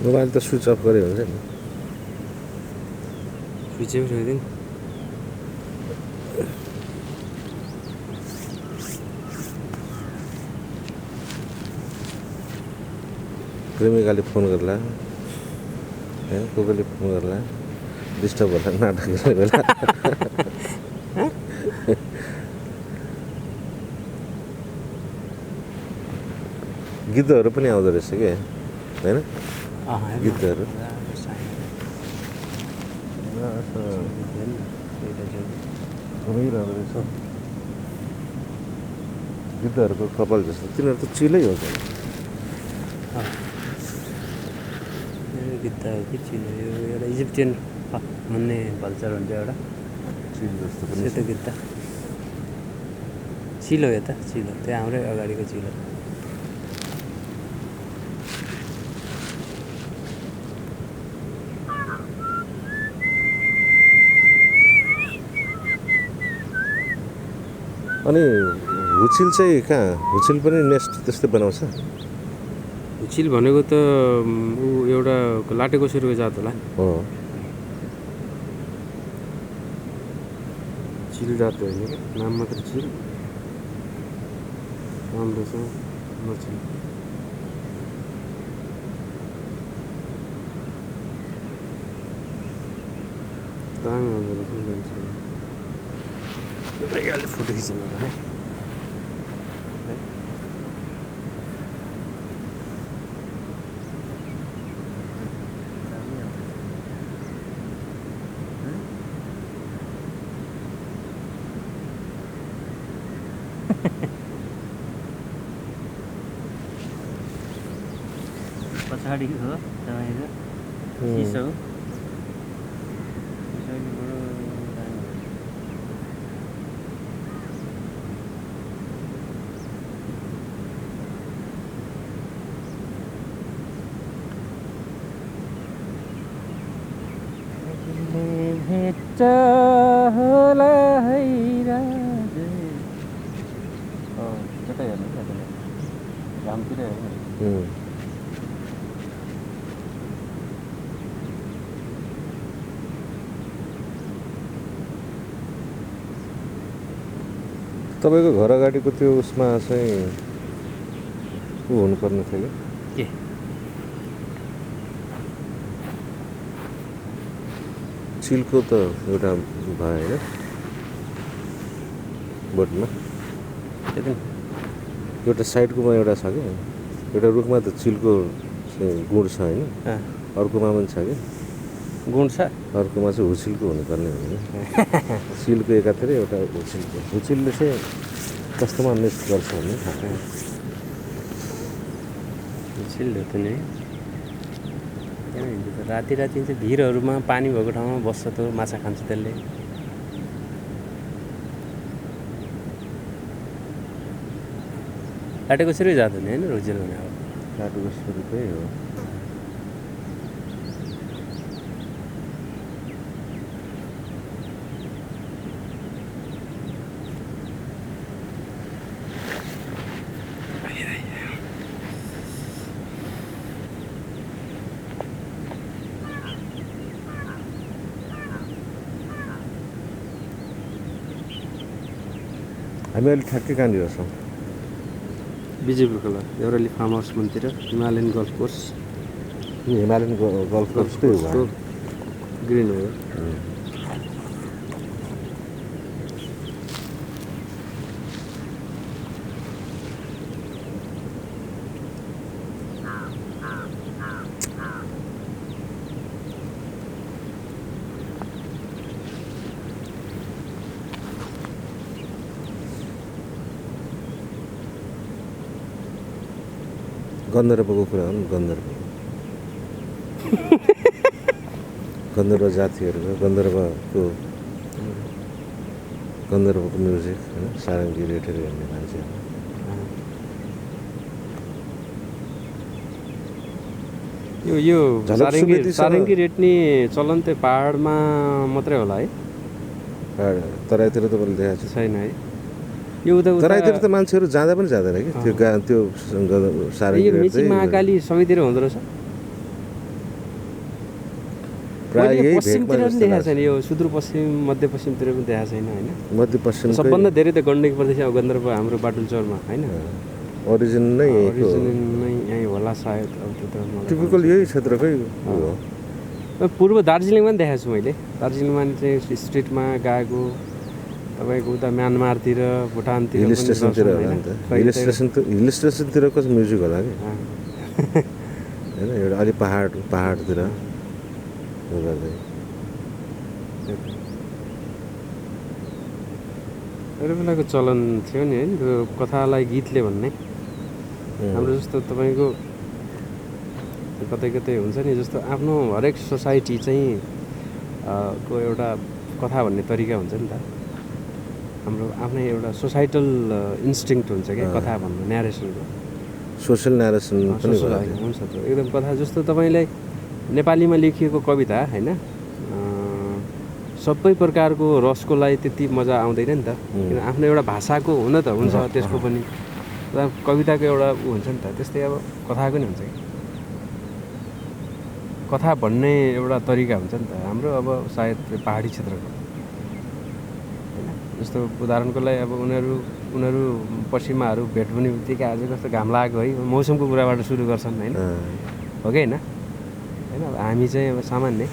Mobile त switch off गरे हुन्छ नि स्विचै उठाइदिनु प्रेमिकाले फोन गर्ला हैन कोले फोन गर्ला डिस्टर्ब होला नाटक गर्ने बेला गीतहरू पनि आउँदो रहेछ कि हैन गीतहरू घुमिरहँदो रहेछ गीतहरूको कपाल जस्तो तिनीहरू त चिलै हो गीत कि चिलो यो एउटा इजिप्टियन भन्ने भल्चर हुन्छ एउटा चिल जस्तो पनि सेतो गीत त चिलो हो त चिलो त्यहाँ हाम्रै अगाडिको चिलो अनि हुचिल चाहिँ कहाँ हुचिल पनि नेस्ट त्यस्तै बनाउँछ हुचिल भनेको त ऊ एउटा लाटेकोसेरोको जात होला हो चिल जात होइन क्या नाम मात्र चिल राम्रो छ नचिल ताङ फोटो खिच्नु है पछाडि हो तपाईँको चिसो भेट होला है त्यतै हेर्नु घामतिर हेर्नु तपाईँको घर अगाडिको त्यो उसमा चाहिँ ऊ हुनुपर्ने थियो के चिलको त एउटा भयो होइन बोटमा एउटा साइडकोमा एउटा छ क्या एउटा रुखमा त चिलको गुण छ होइन अर्कोमा पनि छ क्या गुण छ अर्कोमा चाहिँ हुचिलको हुनुपर्ने होइन चिलको एकातिर एउटा हुचिलको हुचिलले चाहिँ कस्तोमा नेस्ट गर्छ भने हुचिल हो त नि किन हिँड्छ त राति राति चाहिँ भिरहरूमा पानी भएको ठाउँमा बस्छ त माछा खान्छ त्यसले लाटेकोसेरै जात हुने होइन हुचिल भने अब लाटेकोसेरोकै हो हामी अहिले ठ्याक्कै कहाँनिर छौँ बिजेपी खोला देउराली फार्म हाउस मुनतिर Himalayan golf course Himalayan golf कोर्सकै हो ग्रिन हो गन्धर्वको कुरा हो नि गन्धर्व जातिहरूको गन्धर्वको म्युजिक होइन सारङ्गी रेटेर हेर्ने मान्छेहरू यो सारङ्गी रेट्ने चलन चाहिँ पाहाडमा मात्रै होला है तराईतिर त मैले देखाएको छु छैन है यो उता तराईतिर त मान्छेहरू जाँदा पनि जाँदैन कि त्यो त्यो साह्रै यो मेची महाकाली सबैतिर हुँदो रहेछ। प्राय यही पश्चिमतिर पनि देखाएको छैन, यो सुदूरपश्चिम मध्यपश्चिमतिर पनि देखाएको छैन होइन। मध्यपश्चिम सबभन्दा धेरै त गण्डकी प्रदेश अब गन्धर्व हाम्रो बाटुलचौरमा होइन। ओरिजिन नै ओरिजिन नै यहीँ होला सायद। अब त्यो त मलाई टिपिकल यही क्षेत्रकै हो। पूर्व दार्जिलिङमा पनि देखाएको छु मैले। दार्जिलिङमा चाहिँ स्ट्रिटमा गएको तपाईँको उता म्यानमारतिर भुटानतिर हिल स्टेसनतिर होला नि त। हिल स्टेसनतिरको म्युजिक होला कि होइन, एउटा अलि पहाडतिर गर्दै एउटा बेलाको चलन थियो नि होइन, त्यो कथालाई गीतले भन्ने। हाम्रो जस्तो तपाईँको कतै कतै हुन्छ नि, जस्तो आफ्नो हरेक सोसाइटी चाहिँ को एउटा कथा भन्ने तरिका हुन्छ नि त। हाम्रो आफ्नै एउटा सोसाइटल इन्स्टिङ्क्ट हुन्छ क्या कथा भन्नु, न्यारेसनको सोसल न्यारेसन पनि हुन्छ त्यो एकदम कथा। जस्तो तपाईँलाई नेपालीमा लेखिएको कविता होइन, सबै प्रकारको रसको लागि त्यति मजा आउँदैन नि त, किन आफ्नो एउटा भाषाको हुन त हुन्छ त्यसको पनि कविताको एउटा ऊ हुन्छ नि त। त्यस्तै अब कथाको नि हुन्छ कि कथा भन्ने एउटा तरिका हुन्छ नि त हाम्रो। अब सायद पहाडी क्षेत्रको होइन, जस्तो उदाहरणको लागि अब उनीहरू पश्चिमाहरू भेट हुने बित्तिकै आज कस्तो घाम लागेको है, मौसमको कुराबाट सुरु गर्छन् होइन, हो कि होइन। होइन अब हामी चाहिँ अब सामान्य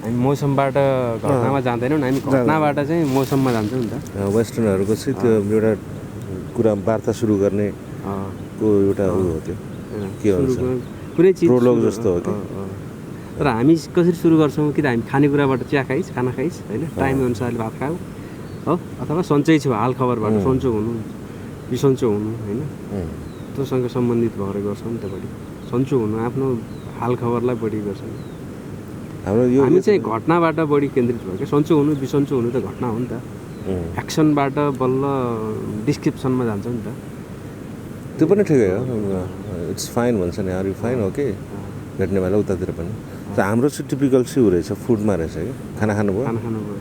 हामी मौसमबाट घटनामा जाँदैनौँ, हामी घटनाबाट चाहिँ मौसममा जान्छौँ नि त। वेस्टर्नहरूको चाहिँ त्यो एउटा कुरा वार्ता सुरु गर्ने को एउटा ऊ हो त्यो के भन्छ कुनै चिज प्रोलोग जस्तो हो कि। तर हामी कसरी सुरु गर्छौँ कि त हामी खानेकुराबाट चिया खाइस्, खाना खाइस् होइन, टाइम अनुसारले भात खाऊ हो, अथवा सन्चै छु हाल खबरबाट सन्चो हुनु बिसन्चो हुनु होइन, त्योसँग सम्बन्धित भएर गर्छौँ नि त। बढी सन्चो हुनु आफ्नो हाल खबरलाई बढी गर्छौँ हाम्रो यो। हामी चाहिँ घटनाबाट बढी केन्द्रित भयो क्या। सन्चो हुनु बिसन्चो हुनु त घटना हो नि त, एक्सनबाट बल्ल डिस्क्रिप्सनमा जान्छ नि त। त्यो पनि ठिकै हो, इट्स फाइन भन्छ नि, आर यु फाइन हो कि भेट्ने बेला उतातिर पनि। तर हाम्रो चाहिँ टिपिकल चाहिँ ऊ रहेछ, फुडमा रहेछ कि खाना खानुभयो,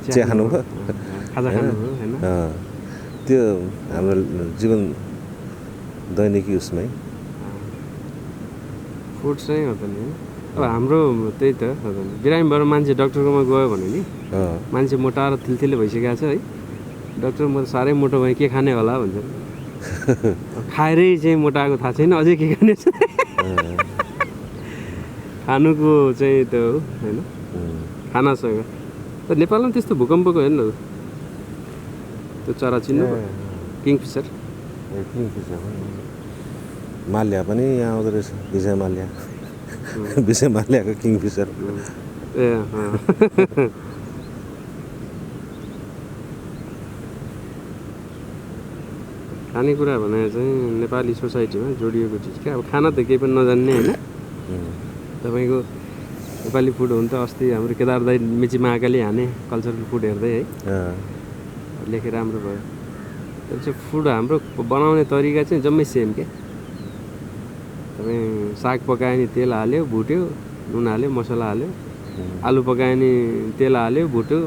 चिया खानुभयो, खाजा खानुभयो होइन। त्यो हाम्रो जीवन दैनिकी उसमै फुड चाहिँ हो त नि। अब हाम्रो त्यही त हो त नि, बिरामीबाट मान्छे डक्टरकोमा गयो भने नि मान्छे मोटाएर थिलथिले भइसकेको छ है, डक्टर म त साह्रै मोटो भएँ के खाने होला भन्छ। खाएरै चाहिँ मोटाएको थाहा छैन, अझै के खाने छ। खानुको चाहिँ त्यो हो होइन, खानासँग। तर नेपालमा त्यस्तो भूकम्पको होइन त्यो चरा चिन्नु, किङफिसर। माल्या पनि यहाँ आउँदो रहेछ, विजय माल्या। विजय माल्याको किङफिसर। ए खानेकुरा भने चाहिँ नेपाली सोसाइटीमा जोडिएको चिज क्या। अब खाना त केही पनि नजान्ने होइन, तपाईँको नेपाली फुड हो नि त। अस्ति हाम्रो केदार दाई मेची महाकाली हाने कल्चरल फुड हेर्दै है लेखेर राम्रो भयो। त्यो चाहिँ फुड हाम्रो बनाउने तरिका चाहिँ जम्मै सेम क्या। तपाईँ साग पकायो नि तेल हाल्यो भुट्यो, नुन हाल्यो मसला हाल्यो, आलु पकायो नि तेल हाल्यो भुट्यो,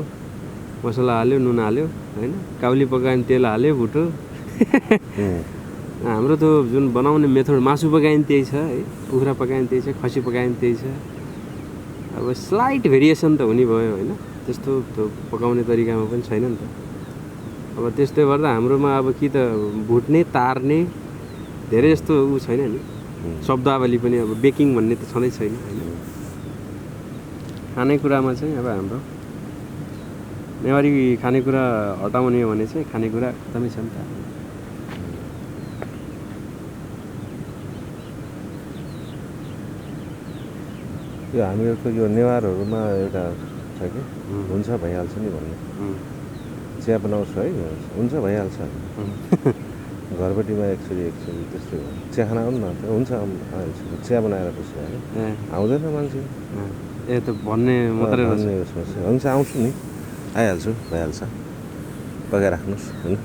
मसला हाल्यो नुन हाल्यो होइन, काउली पकायो नि तेल हाल्यो भुट्यो। हाम्रो त जुन बनाउने मेथड, मासु पकायो नि त्यही छ है, कुखुरा पकायो नि त्यही छ, खसी पकायो नि त्यही छ। अब स्लाइट भेरिएसन त हुने भयो होइन, त्यस्तो त्यो पकाउने तरिकामा पनि छैन नि त। अब त्यस्तै गर्दा हाम्रोमा अब कि त भुट्ने तार्ने धेरै जस्तो ऊ छैन नि, शब्दावली पनि अब बेकिङ भन्ने त छँदै छैन होइन। खानेकुरामा चाहिँ अब हाम्रो नेवारी खानेकुरा हटाउने हो भने चाहिँ खानेकुरा एकदमै छ नि त। यो हामीहरूको यो नेवारहरूमा एउटा छ कि हुन्छ भइहाल्छ नि भन्ने, चिया बनाउँछ है हुन्छ भइहाल्छ, घरबटीमा एकचोटि त्यस्तै हो, चिया खाना आउनु न हुन्छ चिया बनाएर पछि होइन, आउँदैन मान्छे ए त भन्ने मात्रै भन्ने उसमा चाहिँ हुन्छ आउँछु नि आइहाल्छु भइहाल्छ पकाइराख्नुहोस् होइन,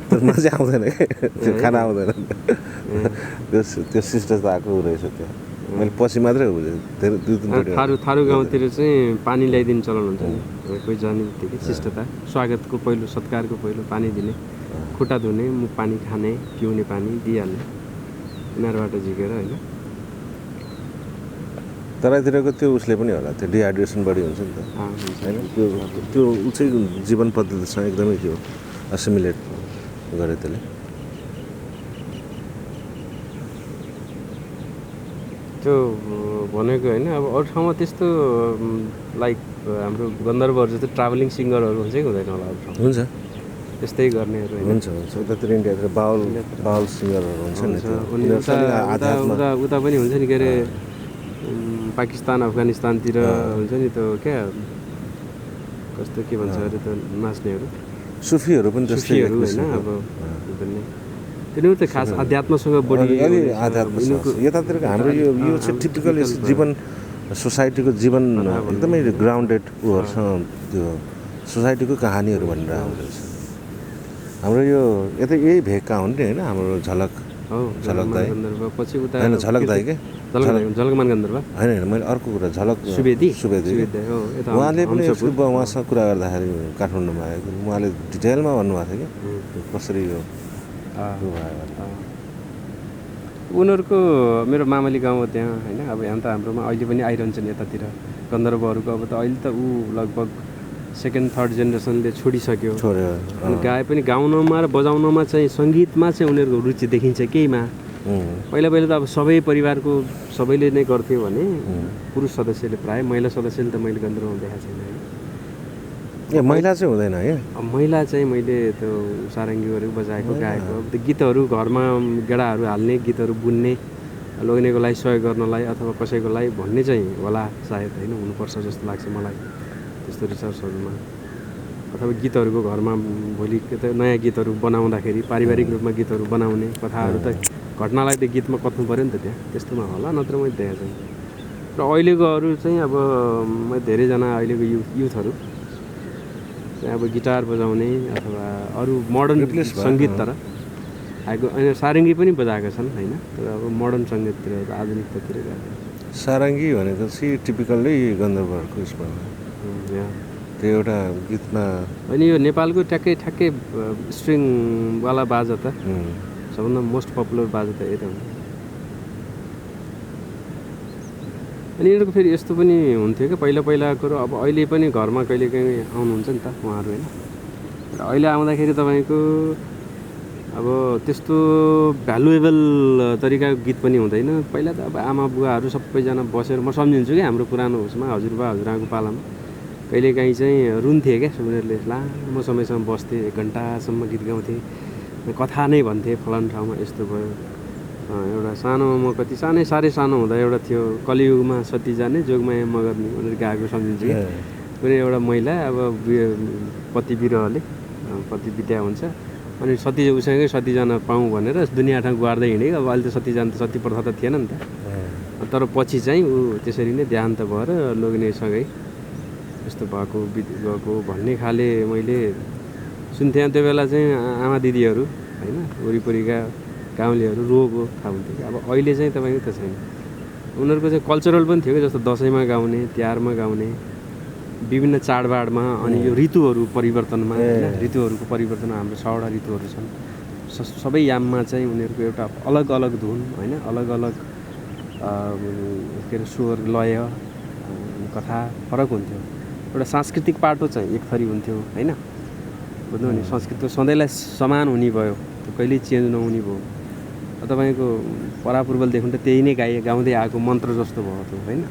तर मान्छे आउँदैन क्या, त्यो खाना आउँदैन त्यो शिष्टता आएको रहेछ। त्यो मैले पछि मात्रै हो धेरै थारू गाउँतिर चाहिँ पानी ल्याइदिने चलन हुन्छ नि, कोही जाने बित्तिकै शिष्टता, स्वागतको पहिलो सत्कारको पहिलो पानी दिने खुट्टा धुने, मुख पानी खाने, पिउने पानी दिइहाल्ने यिनीहरूबाट झिकेर होइन। तराईतिरको त्यो उसले पनि होला, त्यो डिहाइड्रेसन बढी हुन्छ नि त होइन, त्यो ऊ चाहिँ जीवन पद्धतिसँग एकदमै त्यो एसिमुलेट गरे त्यसले। त्यो भनेको होइन, अब अरू ठाउँमा त्यस्तो लाइक हाम्रो गन्धर्वहरू जस्तो ट्राभलिङ सिङ्गरहरू हुन्छ कि हुँदैन होला अरू ठाउँमा? हुन्छ, त्यस्तै गर्नेहरू हुन्छ हुन्छ उतातिर इन्डियातिर बाउल सिङ्गरहरू हुन्छ नि, उता पनि हुन्छ नि, के अरे पाकिस्तान अफगानिस्तानतिर हुन्छ नि त्यो क्या कस्तो के भन्छ अरे त्यो नाच्नेहरू, सुफीहरू पनि त्यस्तै होइन। अब तिनीहरू त खास अध्यात्मसँग बढी आध्यात्म यतातिरको हाम्रो यो चाहिँ टिपिकल जीवन सोसाइटीको जीवन एकदमै ग्राउन्डेड उहरूसँग त्यो सोसाइटीको कहानीहरू भनेर आउँदो रहेछ। हाम्रो यो यता यही भेगका हुन् नि होइन, हाम्रो झलक दाई पछि उता होइन, झलक दाई के झलकमान गन्धर्व होइन, मैले अर्को कुरा झलक सुवेदी उहाँले पनि उहाँसँग कुरा गर्दाखेरि काठमाडौँमा आएको उहाँले डिटेलमा भन्नुभएको थियो कि कसरी यो उनीहरूको मेरो मामाली गाउँ हो त्यहाँ होइन। अब यहाँ त हाम्रोमा अहिले पनि आइरहन्छन् यतातिर गन्धर्वहरूको। अब त अहिले त ऊ लगभग सेकेन्ड थर्ड जेनेरेसनले छोडिसक्यो, अनि गाए पनि गाउनमा र बजाउनमा चाहिँ सङ्गीतमा चाहिँ उनीहरूको रुचि देखिन्छ केहीमा। पहिला त अब सबै परिवारको सबैले नै गर्थ्यो भने पुरुष सदस्यले प्रायः, महिला सदस्यले त मैले गन्धर्वमा देखाएको छैन होइन। ए महिला चाहिँ हुँदैन है? महिला चाहिँ मैले त्यो सारङ्गीहरू बजाएको गाएको, अब त्यो गीतहरू घरमा गेडाहरू हाल्ने, गीतहरू बुन्ने, लोग्नेको लागि सहयोग गर्नलाई अथवा कसैको लागि भन्ने चाहिँ होला सायद होइन, हुनुपर्छ जस्तो लाग्छ मलाई त्यस्तो रिसर्चहरूमा। अथवा गीतहरूको घरमा भोलि नयाँ गीतहरू बनाउँदाखेरि पारिवारिक रूपमा गीतहरू बनाउने, कथाहरू त घटनालाई त्यो गीतमा कथ्नु पऱ्यो नि त, त्यस्तोमा होला, नत्र मैले देखाएको छैन। र अहिलेको अरू चाहिँ अब मैले धेरैजना अहिलेको युथहरू चाहिँ अब गिटार बजाउने अथवा अरू मोडर्न सङ्गीत तर आएको होइन, सारङ्गी पनि बजाएका छन् होइन, तर अब मोडर्न सङ्गीततिर आधुनिकतातिर गएको। सारङ्गी भनेको चाहिँ टिपिकल्ली गन्धर्वहरूको उसमा त्यो एउटा गीतमा अनि यो नेपालको ठ्याक्कै स्ट्रिङवाला बाजा त सबभन्दा मोस्ट पपुलर बाजा त यही त हुन्छ। अनि यिनीहरूको फेरि यस्तो पनि हुन्थ्यो क्या पहिलाको, अब अहिले पनि घरमा कहिलेकाहीँ आउनुहुन्छ नि त उहाँहरू होइन। र अहिले आउँदाखेरि तपाईँको अब त्यस्तो भ्यालुएबल तरिकाको गीत पनि हुँदैन। पहिला त अब आमा बुवाहरू सबैजना बसेर, म सम्झिन्छु कि हाम्रो पुरानो उसमा हजुरबा हजुरआमाको पालामा कहिलेकाहीँ चाहिँ रुन्थे क्या उनीहरूले, लामो समयसम्म बस्थे, 1 घन्टासम्म गीत गाउँथे, कथा नै भन्थे फलानु ठाउँमा यस्तो भयो। एउटा सानोमा म कति साह्रै सानो हुँदा एउटा थियो कलियुगमा सती जाने जोगमाया मगर्नी भनेर गाएको सम्झिन्छु कि। कुनै एउटा महिला अब पति बिरहले पति बित्या हुन्छ, अनि सती उसँगै सती जान पाऊँ भनेर दुनियाँ ठाउँ गुहार्दै हिँडेको। अब अहिले त सती जान त सती प्रथा त थिएन नि त, तर पछि चाहिँ ऊ त्यसरी नै देहान्त भएर लोग्नेसँगै यस्तो गएको भन्ने खाले मैले सुन्थेँ। त्यो बेला चाहिँ आमा दिदीहरू होइन, वरिपरिका गाउँलेहरू रोगो थाहा हुन्थ्यो कि। अब अहिले चाहिँ तपाईँको त छैन। उनीहरूको चाहिँ कल्चरल पनि थियो कि, जस्तो दसैँमा गाउने, तिहारमा गाउने, विभिन्न चाडबाडमा, अनि यो ऋतुहरू परिवर्तनमा होइन, ऋतुहरूको परिवर्तन हाम्रो 6वटा ऋतुहरू छन्, सबै याममा चाहिँ उनीहरूको एउटा अलग अलग धुन होइन, अलग अलग के अरे स्वर लय कथा फरक हुन्थ्यो। एउटा सांस्कृतिक पाटो चाहिँ एक थरी हुन्थ्यो होइन, बुझ्नु नि, संस्कृत सधैँलाई समान हुने भयो, त्यो कहिल्यै चेन्ज नहुने भयो। तपाईँको परापूर्वदेखि त त्यही नै गाउँदै आएको मन्त्र जस्तो भयो त्यो होइन।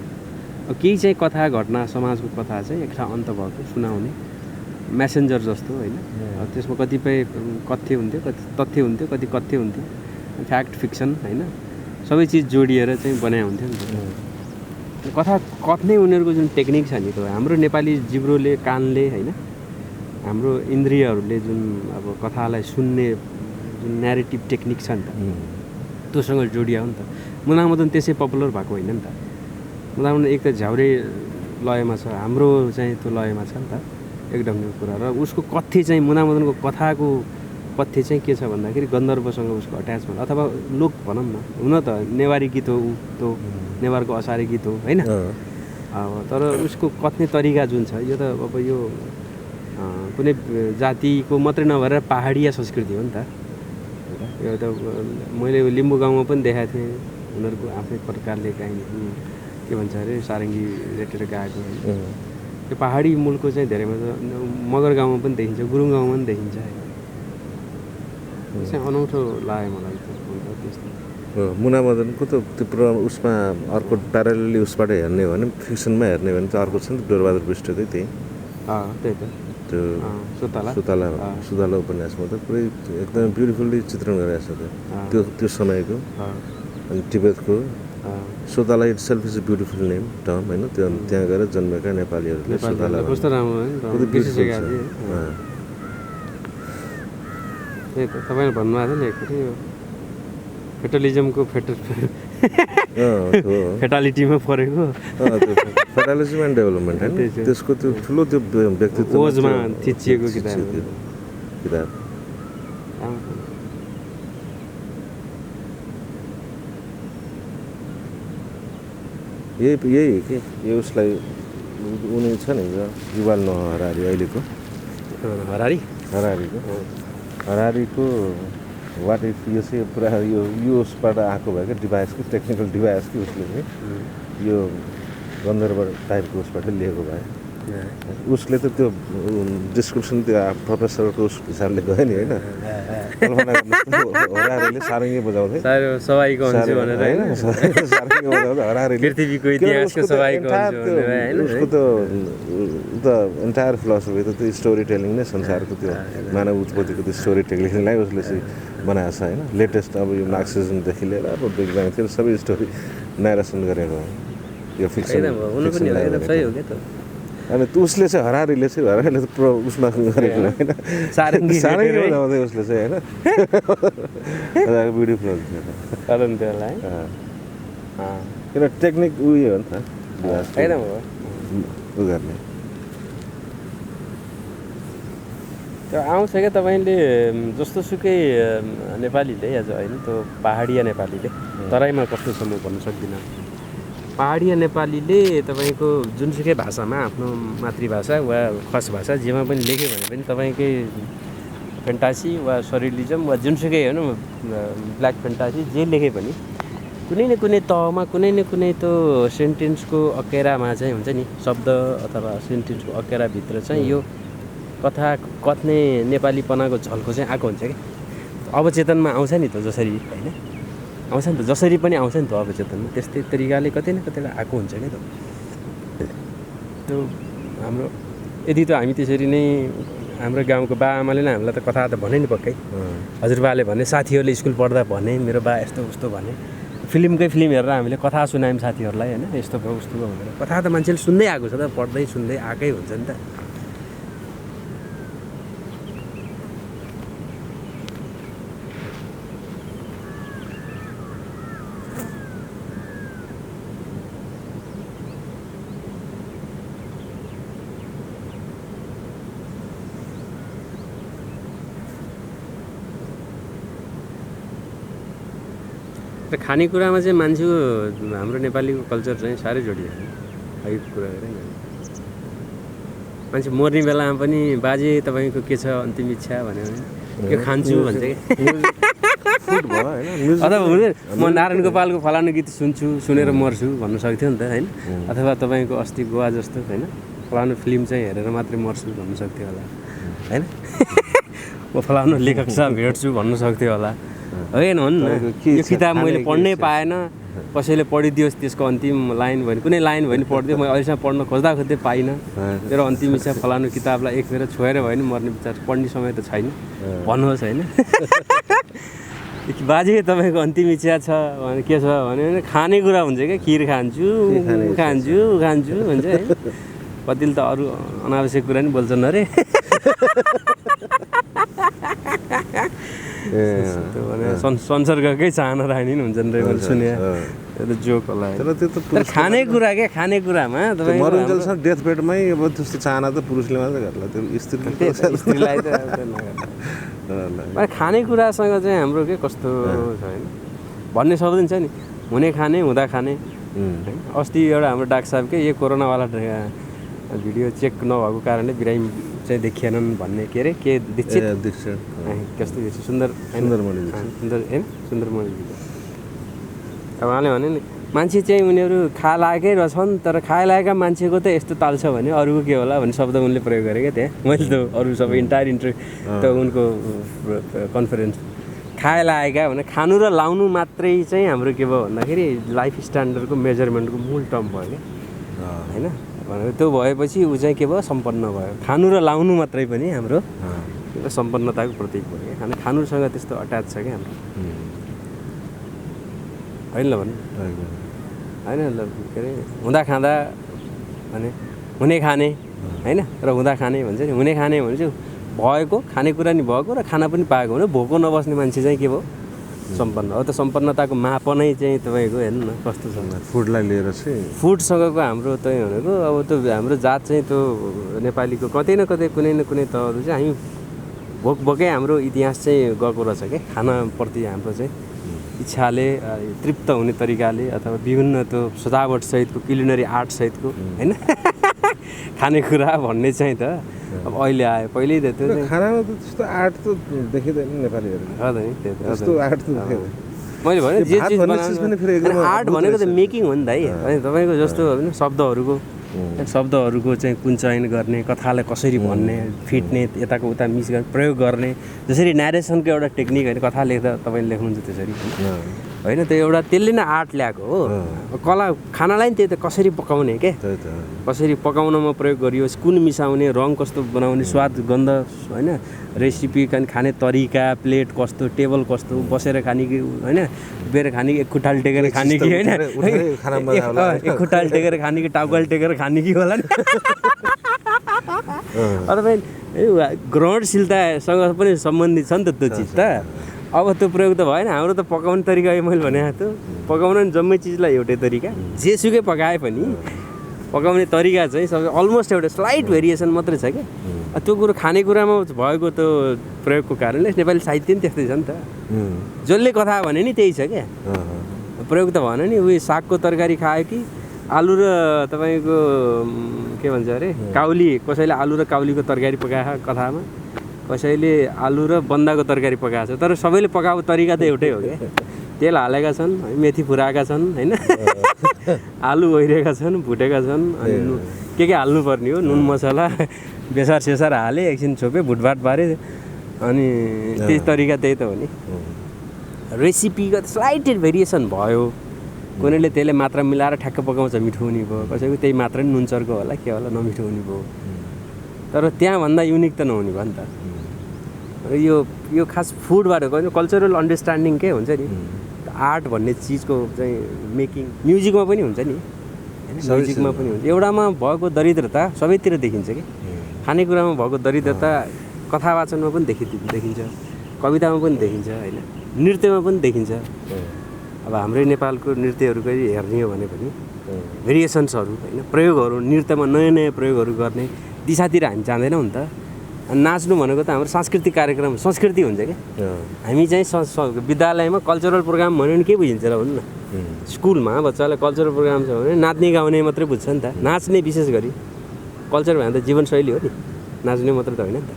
केही चाहिँ कथा घटना समाजको कथा चाहिँ एक ठाउँ अन्त भएको सुनाउने मेसेन्जर जस्तो होइन। त्यसमा कतिपय कथ्य हुन्थ्यो, कति तथ्य हुन्थ्यो, कति कथ्य हुन्थ्यो, फ्याक्ट फिक्सन होइन, सबै चिज जोडिएर चाहिँ बनाए हुन्थ्यो नि त। कथा कथ्ने उनीहरूको जुन टेक्निक छ नि, त हाम्रो नेपाली जिब्रोले कानले होइन, हाम्रो इन्द्रियहरूले जुन अब कथालाई सुन्ने जुन न्यारेटिभ टेक्निक छ नि त, त्योसँग जोडिया हो नि त। मुनामदन त्यसै पपुलर भएको होइन नि त। मुनामदन एक त झ्याउरे लयमा छ, हाम्रो चाहिँ त्यो लयमा छ नि त, एक ढङ्गको कुरा। र उसको कथ्य चाहिँ मुनामदनको कथाको कथ्य चाहिँ के छ भन्दाखेरि गन्धर्वसँग उसको अट्याचमेन्ट, अथवा लोक भनौँ न, हुन त नेवारी गीत हो ऊ, त्यो नेवारको असारे गीत हो होइन। अब तर उसको कथ्ने तरिका जुन छ, यो त अब यो कुनै जातिको मात्रै नभएर पाहाडिया संस्कृति हो नि त यो त मैले लिम्बू गाउँमा पनि देखाएको थिएँ उनीहरूको आफ्नै प्रकारले काहीँ के भन्छ अरे सारङ्गी रेटेर गाएको त्यो पाहाडी मूलको चाहिँ धेरै मगर गाउँमा पनि देखिन्छ गुरुङ गाउँमा पनि देखिन्छ चाहिँ अनौठो लाग्यो मलाई त्यस्तो मुना मदनको त त्यो उसमा अर्को प्यारालेली उसबाट हेर्ने हो भने फिक्सनमा हेर्ने भने चाहिँ अर्को छ नि डोरबहादुर विष्टकै त्यही त्यही त त्यो सुताला उपन्यासमा त पुरै एकदमै ब्युटिफुल्ली चित्रण गरिरहेको छ त्यो समयको अनि तिब्बतको सुताला itself is a beautiful name term होइन त्यो त्यहाँ गएर जन्मेका नेपालीहरूले सुताला कस्तो राम्रो त्यही त तपाईँले भन्नुभएको थियो नि एकचोटि फेटलिजमको फेटालिटीमा परेको फेटालिजम एन्ड डेभलपमेन्ट होइन त्यसको त्यो ठुलो त्यो व्यक्तित्व ओजमा थिचिएको किताब यही के यो उसलाई उनी छ नि युval नोआ हरारी अहिलेको हरारीको वाट इफ यो चाहिँ पुरा यो उसबाट आएको भयो क्या डिभाइसको टेक्निकल डिभाइस कि उसले चाहिँ यो गन्धर्व टाइपको उसबाट लिएको भयो उसले त त्यो डिस्क्रिप्सन त्यो प्रोफेसरको उस हिसाबले गयो नि होइन हरारीले सारङ्गी बजाउँदै सवाईको हुन्छ भनेर होइन सारङ्गी बजाउँदै हरारीले पृथ्वीको इतिहासको सवाईको उसको त एन्टायर फिलोसफी त त्यो स्टोरी टेलिङ नै संसारको त्यो मानव उत्पत्तिको त्यो स्टोरी टेलिङलाई उसले चाहिँ बनाएको छ होइन लेटेस्ट अब यो मार्क्सिजमदेखि लिएर अब बिग ब्याङतिर सबै स्टोरी नारेसन गरेको यो फिक्सन अनि त्यो उसले चाहिँ हरारीले त उसमा गरेको होइन सारङ्गी बजाउँदै उसले चाहिँ होइन ब्युटिफुल किन टेक्निक उयो हो नि त उ गर्ने त्यो आउँछ क्या तपाईँले जस्तो सुकै नेपालीले आज होइन त्यो पाहाडिया नेपालीले तराईमा कस्तो छ म भन्न सक्दिनँ पाहाडिया नेपालीले तपाईँको जुनसुकै भाषामा आफ्नो मातृभाषा वा खस भाषा जेमा पनि लेख्यो भने पनि तपाईँकै फेन्टासी वा सरियलिजम वा जुनसुकै होइन ब्ल्याक फेन्टासी जे लेखे पनि कुनै न कुनै तहमा कुनै न कुनै त्यो सेन्टेन्सको अकेरामा चाहिँ हुन्छ नि शब्द अथवा सेन्टेन्सको अकेराभित्र चाहिँ यो कथा कथ्ने नेपालीपनाको झल्को चाहिँ आएको हुन्छ क्या अवचेतनमा आउँछ नि त जसरी होइन आउँछ नि त जसरी पनि आउँछ नि त अवचेतनमा त्यस्तै तरिकाले कतै न कतैलाई आएको हुन्छ क्या त त्यो हाम्रो यदि त हामी त्यसरी नै हाम्रो गाउँको बाआमाले नै हामीलाई त कथा त भने नि पक्कै हजुरबाले भने साथीहरूले स्कुल पढ्दा भने मेरो बा यस्तो उस्तो भने फिल्म हेरेर हामीले कथा सुनायौँ साथीहरूलाई होइन यस्तो भयो उस्तो भयो भनेर कथा त मान्छेले सुन्दै आएको छ त पढ्दै सुन्दै आएकै हुन्छ नि त र खानेकुरामा चाहिँ मान्छेको हाम्रो नेपालीको कल्चर चाहिँ साह्रै जोडिएको छ यो कुरा गरेँ नि मान्छे मर्ने बेलामा पनि बाजे तपाईँको के छ अन्तिम इच्छा भन्यो भने यो खान्छु भन्छ कि अथवा हुँदैन म नारायण गोपालको फलानु गीत सुनेर मर्छु भन्नु सक्थ्यो नि त होइन अथवा तपाईँको अस्ति गोवा जस्तो होइन फलानु फिल्म चाहिँ हेरेर मात्रै मर्छु भन्नु सक्थ्यो होला होइन म फलानु लेखक साहब भेट्छु भन्नु सक्थ्यो होला होइन हो नि यो किताब मैले पढ्नै पाएन कसैले पढिदियोस् त्यसको अन्तिम लाइन भयो कुनै लाइन भयो भने पढिदियो मैले अहिलेसम्म पढ्न खोज्दै पाइनँ मेरो अन्तिम इच्छा फलानु किताबलाई एक फेर छोएर भयो भने मर्ने विचार पढ्ने समय त छैन भन्नुहोस् होइन बाजे तपाईँको अन्तिम इच्छा छ भने के छ भने खानेकुरा हुन्छ क्या खिर खान्छु भन्छ है कतिले त अरू अनावश्यक कुरा नि बोल्छन् अरे संसर्गकै चाहना राख्ने नि हुन्छ नि मैले सुने त्यो जोक होला तर खानेकुरा क्या खानेकुरामा मरुन्जेलसँग डेथ बेडमै अब त्यस्तो चाहना त पुरुषले मात्रै गर्ला त्यो स्त्रीलाई त खानेकुरासँग चाहिँ हाम्रो के कस्तो छ होइन भन्ने शब्द छ नि हुने खाने हुँदा खाने अस्ति एउटा हाम्रो डाक्टर साहब के यो कोरोनावाला भिडियो चेक नभएको कारणले बिरामी चाहिँ देखिएनन् भन्ने के अरे के दीक्षित दीक्षित कस्तो दीक्षित सुन्दर सुन्दरमणि सुन्दर होइन सुन्दरमणि अब उहाँले भने नि मान्छे चाहिँ उनीहरू खा लागेकै रहेछन् तर खाए लागेका मान्छेको त यस्तो ताल छ भने अरूको के होला भन्ने शब्द उनले प्रयोग गरे क्या त्यहाँ मैले त अरू सबै इन्टायर त उनको कन्फरेन्स खाए लागेका भने खानु र लाउनु मात्रै चाहिँ हाम्रो के भयो भन्दाखेरि लाइफ स्ट्यान्डर्डको मेजरमेन्टको मूल टर्म भयो क्या होइन भनेर त्यो भएपछि ऊ चाहिँ के भयो सम्पन्न भयो खानु र लाउनु मात्रै पनि हाम्रो सम्पन्नताको प्रतीक भयो क्या अनि खानुसँग त्यस्तो अट्याच छ क्या हाम्रो होइन ल भन्नु होइन ल के अरे हुँदा खाँदा भने हुने खाने होइन र हुँदा खाने भन्छ नि हुने खाने भने चाहिँ भएको खानेकुरा नि भएको र खाना पनि पाएको भने भोको नबस्ने मान्छे चाहिँ के भयो सम्पन्न हो त सम्पन्नताको मापनै चाहिँ तपाईँको हेर्नु न कस्तो छ फुडलाई लिएर चाहिँ फुडसँगको हाम्रो चाहिँ भनेको अब त्यो हाम्रो जात चाहिँ त्यो नेपालीको कतै न कतै कुनै न कुनै तहहरू चाहिँ हामी भोकै हाम्रो इतिहास चाहिँ गएको रहेछ क्या खानाप्रति हाम्रो चाहिँ इच्छाले तृप्त हुने तरिकाले अथवा विभिन्न त्यो सजावटसहितको कुलिनरी आर्टसहितको होइन खानेकुरा भन्ने चाहिँ त अब अहिले आयो पहिल्यै त त्यो खानामा त त्यस्तो आर्ट त देखिँदैन नेपालीहरू त्यस्तो आर्ट त देखिँदैन मैले भने जे चिज बनाउनु आर्ट भनेको त मेकिङ हो नि त है होइन तपाईँको जस्तो होइन शब्दहरूको चाहिँ कुन चयन गर्ने कथालाई कसरी भन्ने फिट्ने यताको उता मिस गर्ने प्रयोग गर्ने जसरी न्यारेसनको एउटा टेक्निक होइन कथा लेख्दा तपाईँले लेख्नुहुन्छ त्यसरी होइन त्यो एउटा त्यसले नै आर्ट ल्याएको हो कला खानालाई नि त्यही त कसरी पकाउने के कसरी पकाउनमा प्रयोग गरियो कुन मिसाउने रङ कस्तो बनाउने स्वाद गन्ध होइन रेसिपी खाने तरिका प्लेट कस्तो टेबल कस्तो बसेर खाने कि होइन उभिएर खाने कि एक खुट्टाल टेकेर खाने कि होइन एक खुट्टाल टेकेर खाने कि टाउकाल टेकेर खाने कि होला नि अथवा ग्रहणशीलतासँग पनि सम्बन्धित छ नि त त्यो चिज त अब त्यो प्रयोग त भएन हाम्रो त पकाउने तरिका मैले भने त्यो पकाउन नि जम्मै चिजलाई एउटै तरिका जेसुकै पकाए पनि पकाउने तरिका चाहिँ सबै अलमोस्ट एउटा स्लाइट भेरिएसन मात्रै छ क्या त्यो कुरो खानेकुरामा भएको त्यो प्रयोगको कारणले नेपाली साहित्य नि त्यस्तै छ नि त जसले कथा भने नि त्यही छ क्या प्रयोग त भएन नि उयो सागको तरकारी खायो कि आलु र तपाईँको के भन्छ अरे काउली कसैले आलु र काउलीको तरकारी पकायो कथामा कसैले आलु र बन्दाको तरकारी पकाएको छ तर सबैले पकाएको तरिका त एउटै हो क्या तेल हालेका छन् मेथी फुराएका छन् होइन आलु ओइरेका छन् भुटेका छन् अनि के हाल्नुपर्ने हो नुन मसला बेसार सेसार हाले एकछिन छोपे भुटभाट पारे अनि त्यही तरिका त्यही त हो नि रेसिपीको स्लाइटेड भेरिएसन भयो कुनैले त्यसले मात्रा मिलाएर ठ्याक्क पकाउँछ मिठो हुने भयो कसैको त्यही मात्रा नि नुनचर्को होला के होला नमिठो हुने भयो तर त्यहाँभन्दा युनिक त नहुने भयो नि त यो खास फुडबाट गयो कल्चरल अन्डरस्ट्यान्डिङ के हुन्छ नि आर्ट भन्ने चिजको चाहिँ मेकिङ म्युजिकमा पनि हुन्छ नि होइन म्युजिकमा पनि हुन्छ एउटामा भएको दरिद्रता सबैतिर देखिन्छ कि खानेकुरामा भएको दरिद्रता कथावाचनमा पनि देखिन्छ कवितामा पनि देखिन्छ होइन नृत्यमा पनि देखिन्छ अब हाम्रै नेपालको नृत्यहरू कहिले हेर्ने हो भने पनि भेरिएसन्सहरू होइन प्रयोगहरू नृत्यमा नयाँ नयाँ प्रयोगहरू गर्ने दिशातिर हामी जाँदैनौँ नि त अनि नाच्नु भनेको त हाम्रो सांस्कृतिक कार्यक्रम संस्कृति हुन्छ क्या हामी चाहिँ विद्यालयमा कल्चरल प्रोग्राम भन्यो भने के बुझिन्छ र भन्नु न स्कुलमा बच्चालाई कल्चरल प्रोग्राम छ भने नाच्ने गाउने मात्रै बुझ्छ नि त नाच्ने विशेष गरी कल्चर भने त जीवनशैली हो नि नाच्ने मात्र त होइन नि त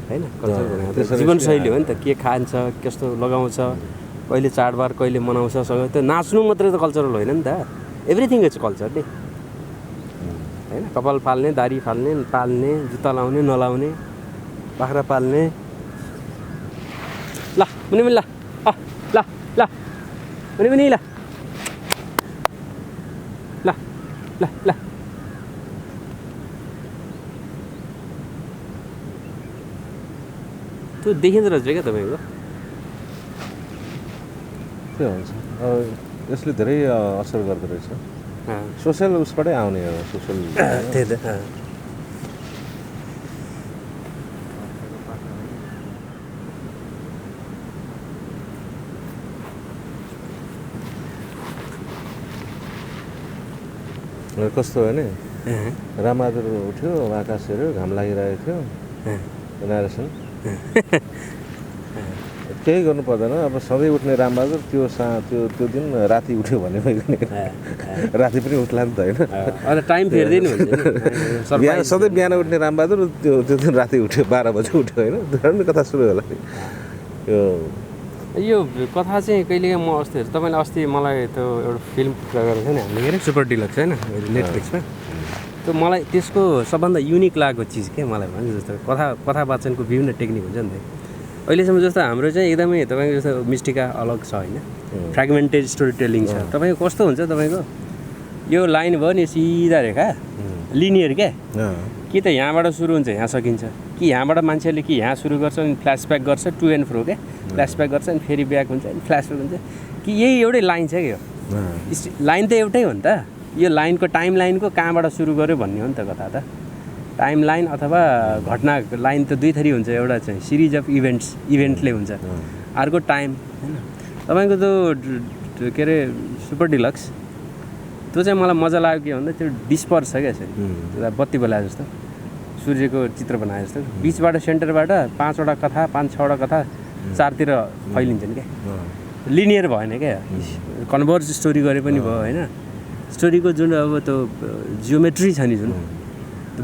होइन कल्चर भने जीवनशैली हो नि त के खान्छ कस्तो लगाउँछ कहिले चाडबाड कहिले मनाउँछ सँग त्यो नाच्नु मात्रै त कल्चरल होइन नि त एभ्रिथिङ इज कल्चर नि होइन कपाल फाल्ने दारी फाल्ने पाल्ने जुत्ता लाउने नलाउने बाख्रा पाल्ने ल मुनि ल ल ल मुनि ल ल ल ल त्यो देखिँदो रहेछ क्या तपाईँको के हुन्छ यसले धेरै असर गर्दो रहेछ सोसियल उसबाटै आउने हो सोसियल त्यही त कस्तो हो नि रामबहादुर उठ्यो आकाश हेऱ्यो घाम लागिरहेको थियो नारेसन केही गर्नु पर्दैन अब सधैँ उठ्ने रामबहादुर त्यो दिन राति उठ्यो भने राति पनि उठ्ला नि त होइन टाइम फेर्दैन बिहान सधैँ बिहान उठ्ने रामबहादुर त्यो दिन राति उठ्यो 12 बजे उठ्यो होइन कथा सुरु होला यो कथा चाहिँ कहिलेकाहीँ म तपाईँले अस्ति मलाई त्यो एउटा फिल्म गरेको थियो नि हामीले हेरेँ सुपर डिलक्स होइन नेटफ्लिक्समा त्यो मलाई त्यसको सबभन्दा युनिक लागेको चिज के मलाई भने जस्तो कथा वाचनको विभिन्न टेक्निक हुन्छ नि त अहिलेसम्म जस्तो हाम्रो चाहिँ एकदमै तपाईँको जस्तो मिस्टिका अलग छ होइन फ्रेगमेन्टेड स्टोरी टेलिङ छ तपाईँको कस्तो हुन्छ तपाईँको यो लाइन भयो नि सिधा रेखा लिनियर क्या कि त यहाँबाट सुरु हुन्छ यहाँ सकिन्छ कि यहाँबाट मान्छेले कि यहाँ सुरु गर्छ अनि फ्ल्यासब्याक गर्छ टु एन्ड फ्रो क्या फ्ल्यासब्याक गर्छ अनि फेरि ब्याक हुन्छ अनि फ्ल्यासब्याक हुन्छ कि यही एउटै लाइन छ कि यो लाइन त एउटै हो नि त यो लाइनको टाइम लाइनको कहाँबाट सुरु गर्यो भन्ने हो नि त कथा त टाइम लाइन अथवा घटना लाइन त दुई थरी हुन्छ एउटा चाहिँ सिरिज अफ इभेन्टले हुन्छ अर्को टाइम होइन तपाईँको त्यो के अरे सुपर डिलक्स त्यो चाहिँ मलाई मजा लाग्यो के भन्दा त्यो डिस्पर्स छ क्या यसरी त्यो बत्ती बोलाए जस्तो सूर्यको चित्र बनाए जस्तो बिचबाट सेन्टरबाट 5वटा कथा 5-6वटा कथा चारतिर फैलिन्छन् क्या लिनियर भएन क्या कन्भर्ज स्टोरी गरे पनि भयो होइन स्टोरीको जुन अब त्यो जियोमेट्री छ नि जुन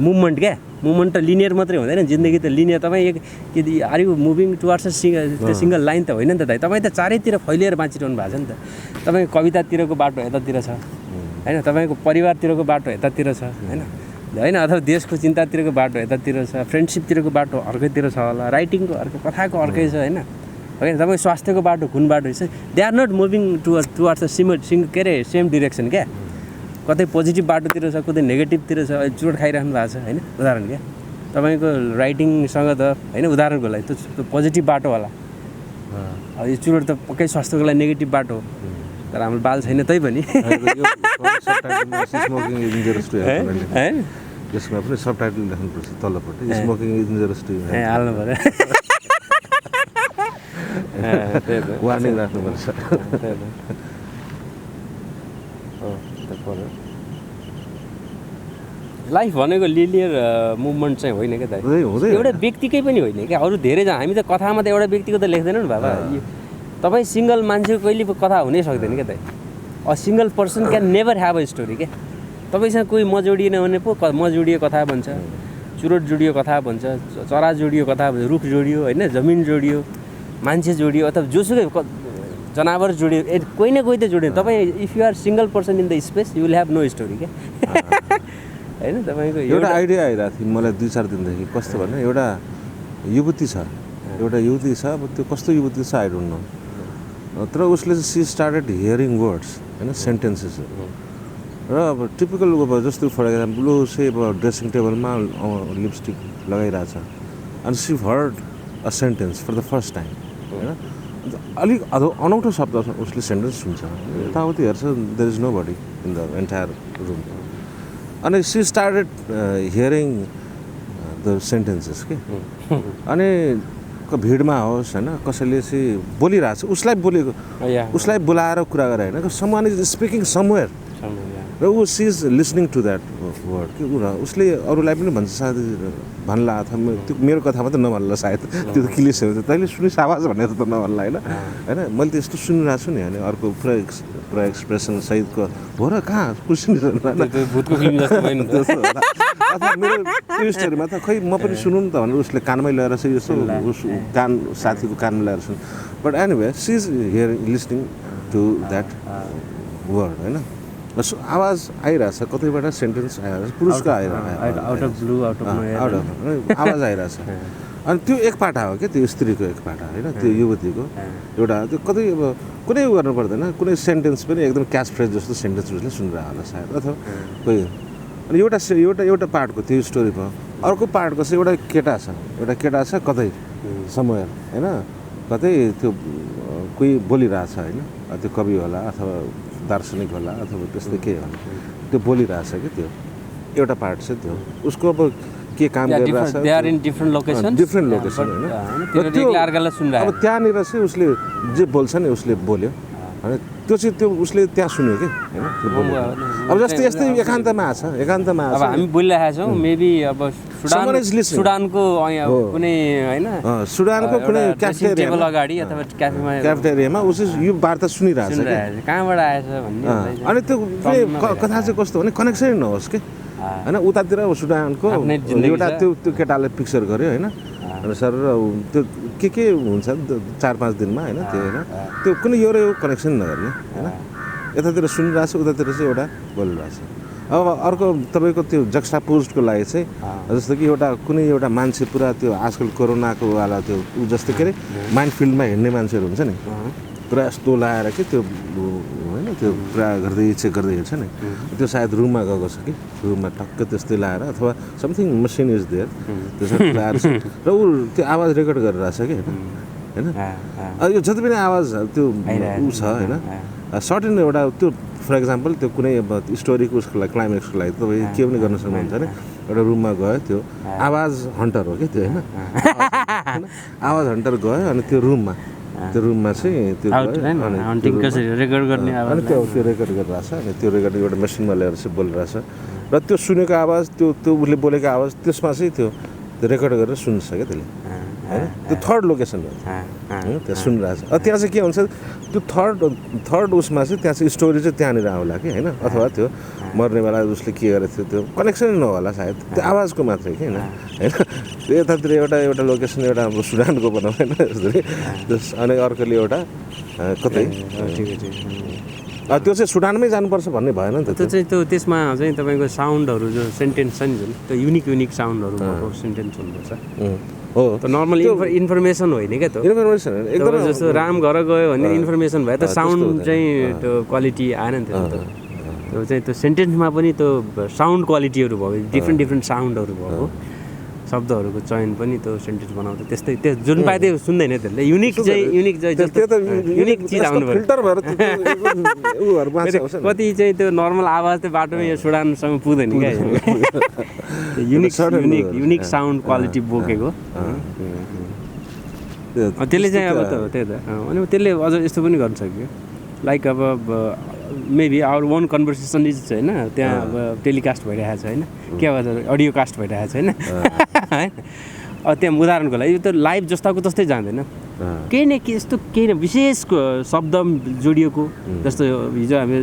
मुभमेन्ट क्या मुभमेन्ट त लिनियर मात्रै हुँदैन जिन्दगी त लिनियर तपाईँ यदि आर यु मुभिङ टुवर्ड्स त्यो सिङ्गल लाइन त होइन नि त दाइ तपाईँ त चारैतिर फैलिएर बाँचिरहनु भएको छ नि त तपाईँको कवितातिरको बाटो यतातिर छ होइन तपाईँको परिवारतिरको बाटो यतातिर छ होइन अथवा देशको चिन्तातिरको बाटो यतातिर छ फ्रेन्डसिपतिरको बाटो अर्कैतिर छ होला राइटिङको अर्को कथाको अर्कै छ होइन तपाईँ स्वास्थ्यको बाटो कुन बाटो छ they are not moving towards the के अरे सेम डिरेक्सन क्या कतै पोजिटिभ बाटोतिर छ कतै नेगेटिभतिर छ चोट खाइराख्नु भएको छ होइन उदाहरण क्या तपाईँको राइटिङसँग त होइन उदाहरणको लागि त्यो पोजिटिभ बाटो होला अब यो चुरोट त पक्कै स्वास्थ्यको लागि नेगेटिभ बाटो हो तर हाम्रो बाल छैन तै पनि यसमा पनि सबटाइटल लेख्नुपर्छ तलपट्टि स्मोकिङ इज इन्जरियस टु हेल्थ हाल्नु पर्यो वार्निङ राख्नुपर्छ लाइफ भनेको लिनियर मुभमेन्ट चाहिँ होइन क्या त एउटा व्यक्तिकै पनि होइन क्या अरू धेरैजना हामी त कथामा त एउटा व्यक्तिको त लेख्दैनौँ नि बाबा तपाईँ सिङ्गल मान्छेको कहिले कथा हुनै सक्दैन क्या त a single person can never have a story क्या तपाईँसँग कोही म जोडिएन भने पो म जोडियो कथा भन्छ चुरोट जोडियो कथा भन्छ चरा जोडियो कथा भन्छ रुख जोडियो होइन जमिन जोडियो मान्छे जोडियो अथवा जोसुकै जनावर जोडियो कोही न कोही त जोडियो तपाईँ if you are single person in the space you will have no story क्या होइन तपाईँको एउटा आइडिया आइरहेको थियो मलाई 2-4 दिनदेखि कस्तो भने एउटा युवती छ अब त्यो कस्तो युवती छ आई डोन्ट नो तर उसले चाहिँ सी स्टार्टेड हियरिङ वर्ड्स होइन सेन्टेन्सेस र अब टिपिकल जस्तो फर एक्जाम्पल उसै अब ड्रेसिङ टेबलमा लिपस्टिक लगाइरहेछ अनि she heard a sentence for the first time होइन अलिक अनौठो शब्द उसले सेन्टेन्स सुन्छ यताउति हेर्छ there is nobody in the entire room अनि she started hearing the sentences के अनि भिडमा होस् होइन कसैले चाहिँ बोलिरहेछ उसलाई बोलाएर कुरा गरे होइन समवान इज स्पिकिङ समवेयर र ऊ she is listening to that word कि उसले अरूलाई पनि भन्छ सायद भन्ला अथवा त्यो मेरो कथा मात्रै नभन्ला सायद त्यो त क्लियर हुन्छ तैँले सुनिस् आवाज भनेर त नभन्ला होइन मैले त यस्तो सुनिरहेको छु नि होइन अर्को पुरा एक्सप्रेसन सहितको हो र कहाँ सुनिरहनु अथवा मेरो त्यो स्टोरीमा त खै म पनि सुनौँ न त भनेर उसले कानमै ल्याएर चाहिँ यसो कान साथीको कानमा ल्याएर सुन but anyway she is here listening to that word होइन आवाज आइरहेछ कतैबाट सेन्टेन्स आइरहेछ पुरुषको आवाज आइरहेछ अनि त्यो एक पाटा हो क्या त्यो स्त्रीको एक पाटा होइन त्यो युवतीको एउटा त्यो कतै अब कुनै गर्नु पर्दैन कुनै सेन्टेन्स पनि एकदम क्याच फ्रेज जस्तो सेन्टेन्स उसले सुनिरहेको होला सायद अथवा कोही अनि एउटा पार्टको त्यो स्टोरीमा अर्को पार्टको चाहिँ एउटा केटा छ कतै समवेयर होइन कतै त्यो कोही बोलिरहेछ होइन त्यो कवि होला अथवा दार्शनिक होला अथवा त्यस्तै के होला त्यो बोलिरहेछ कि त्यो एउटा पार्ट चाहिँ त्यो उसको अब के काम गरिरहेछ डिफ्रेन्ट लोकेसन होइन अब त्यहाँनिर चाहिँ उसले जे बोल्छ नि उसले बोल्यो होइन त्यो चाहिँ त्यो उसले त्यहाँ सुन्यो कि होइन अब जस्तै यस्तै एकान्तमा आछ हामी बोलिरहेका छौँ मेबी अब someone is listening. सुडानको कुनै हैन सुडानको कुनै टेबल अगाडि अथवा क्याफेटेरियामा उसले यो वार्ता सुनिरहेछ क्या कहाँबाट आएछ भन्ने अनि त्यो कथा चाहिँ कस्तो भने कनेक्सनै नहोस् कि होइन उतातिर सुडानको एउटा त्यो केटाले पिक्चर गर्यो होइन अनि सर त्यो के हुन्छ 4-5 दिनमा होइन त्यो होइन त्यो कुनै यो र यो कनेक्सन नगर्ने होइन यतातिर सुनिरहेछ उतातिर चाहिँ एउटा बोलिरहेछ अब अर्को तपाईँको त्यो जक्स्टापोजको लागि चाहिँ जस्तो कि कुनै एउटा मान्छे पुरा त्यो आजकल कोरोनाको वाला त्यो जस्तो के अरे माइन्ड फिल्डमा हिँड्ने मान्छेहरू हुन्छ नि पुरा यस्तो लाएर कि त्यो होइन त्यो पुरा गर्दै हिँड्छ नि त्यो सायद रुममा गएको छ कि रुममा टक्क त्यस्तै लाएर अथवा समथिङ मसिन इज देयर त्यसरी लाएर र ऊ त्यो आवाज रेकर्ड गरिरहेछ कि होइन यो जति पनि आवाज त्यो ऊ छ होइन सर्टेन एउटा त्यो फर इक्जाम्पल त्यो कुनै अब स्टोरीको उसको लागि क्लाइमेक्सको लागि तपाईँ के पनि गर्न सक्नुहुन्छ भने एउटा रुममा गयो त्यो आवाज हन्टर हो कि त्यो होइन आवाज हन्टर गयो अनि त्यो रुममा चाहिँ त्यो रेकर्ड गर्ने अनि त्यो रेकर्ड गरिरहेछ अनि त्यो रेकर्डिङ एउटा मेसिनमा ल्याएर चाहिँ बोलिरहेछ र त्यो सुनेको आवाज त्यो उसले बोलेको आवाज त्यसमा चाहिँ त्यो रेकर्ड गरेर सुन्छ क्या त्यसले होइन त्यो थर्ड लोकेसन हो त्यहाँ सुनिरहेछ त्यहाँ चाहिँ के हुन्छ त्यो थर्ड उसमा चाहिँ त्यहाँ चाहिँ स्टोरी चाहिँ त्यहाँनिर आउला कि होइन अथवा त्यो मर्ने बेला उसले के गरेको थियो त्यो कनेक्सनै नहोला सायद त्यो आवाजको मात्रै कि होइन त्यो यतातिर एउटा लोकेसन एउटा अब सुडानको बनाऊ होइन अनि अर्कोले एउटा कतै त्यो चाहिँ सुडानमै जानुपर्छ भन्ने भएन नि त त्यो चाहिँ त्यसमा चाहिँ तपाईँको साउन्डहरू जो सेन्टेन्स छ नि जुन त्यो युनिक साउन्डहरू भएको सेन्टेन्स हुनुपर्छ हो त नर्मल इन्फर्मेसन होइन क्या त इन्फर्मेसन एकदम जस्तो राम घर गयो भने इन्फर्मेसन भयो त साउन्ड चाहिँ त्यो क्वालिटी आएन नि त्यो चाहिँ त्यो सेन्टेन्समा पनि त्यो साउन्ड क्वालिटीहरू भयो डिफ्रेन्ट साउन्डहरू भयो शब्दहरूको चयन पनि त्यो सेन्टेन्स बनाउँदा त्यस्तै त्यो जुन पाए त्यो सुन्दैन त्यसले युनिक चिज आउनु पर्यो कति चाहिँ त्यो नर्मल आवाज त्यो बाटोमा यो सुडानसँग पुग्दैन क्या युनिक साउन्ड क्वालिटी बोकेको त्यसले चाहिँ अब त्यही त अनि त्यसले अझ यस्तो पनि गर्न सक्यो लाइक अब maybe our one conversation is होइन त्यहाँ अब टेलिकास्ट भइरहेको छ होइन के अब अडियो कास्ट भइरहेको छ होइन त्यहाँ उदाहरणको लागि यो त लाइभ जस्ताको जस्तै जाँदैन केही न यस्तो केही न विशेष शब्द जोडिएको जस्तो हिजो हामी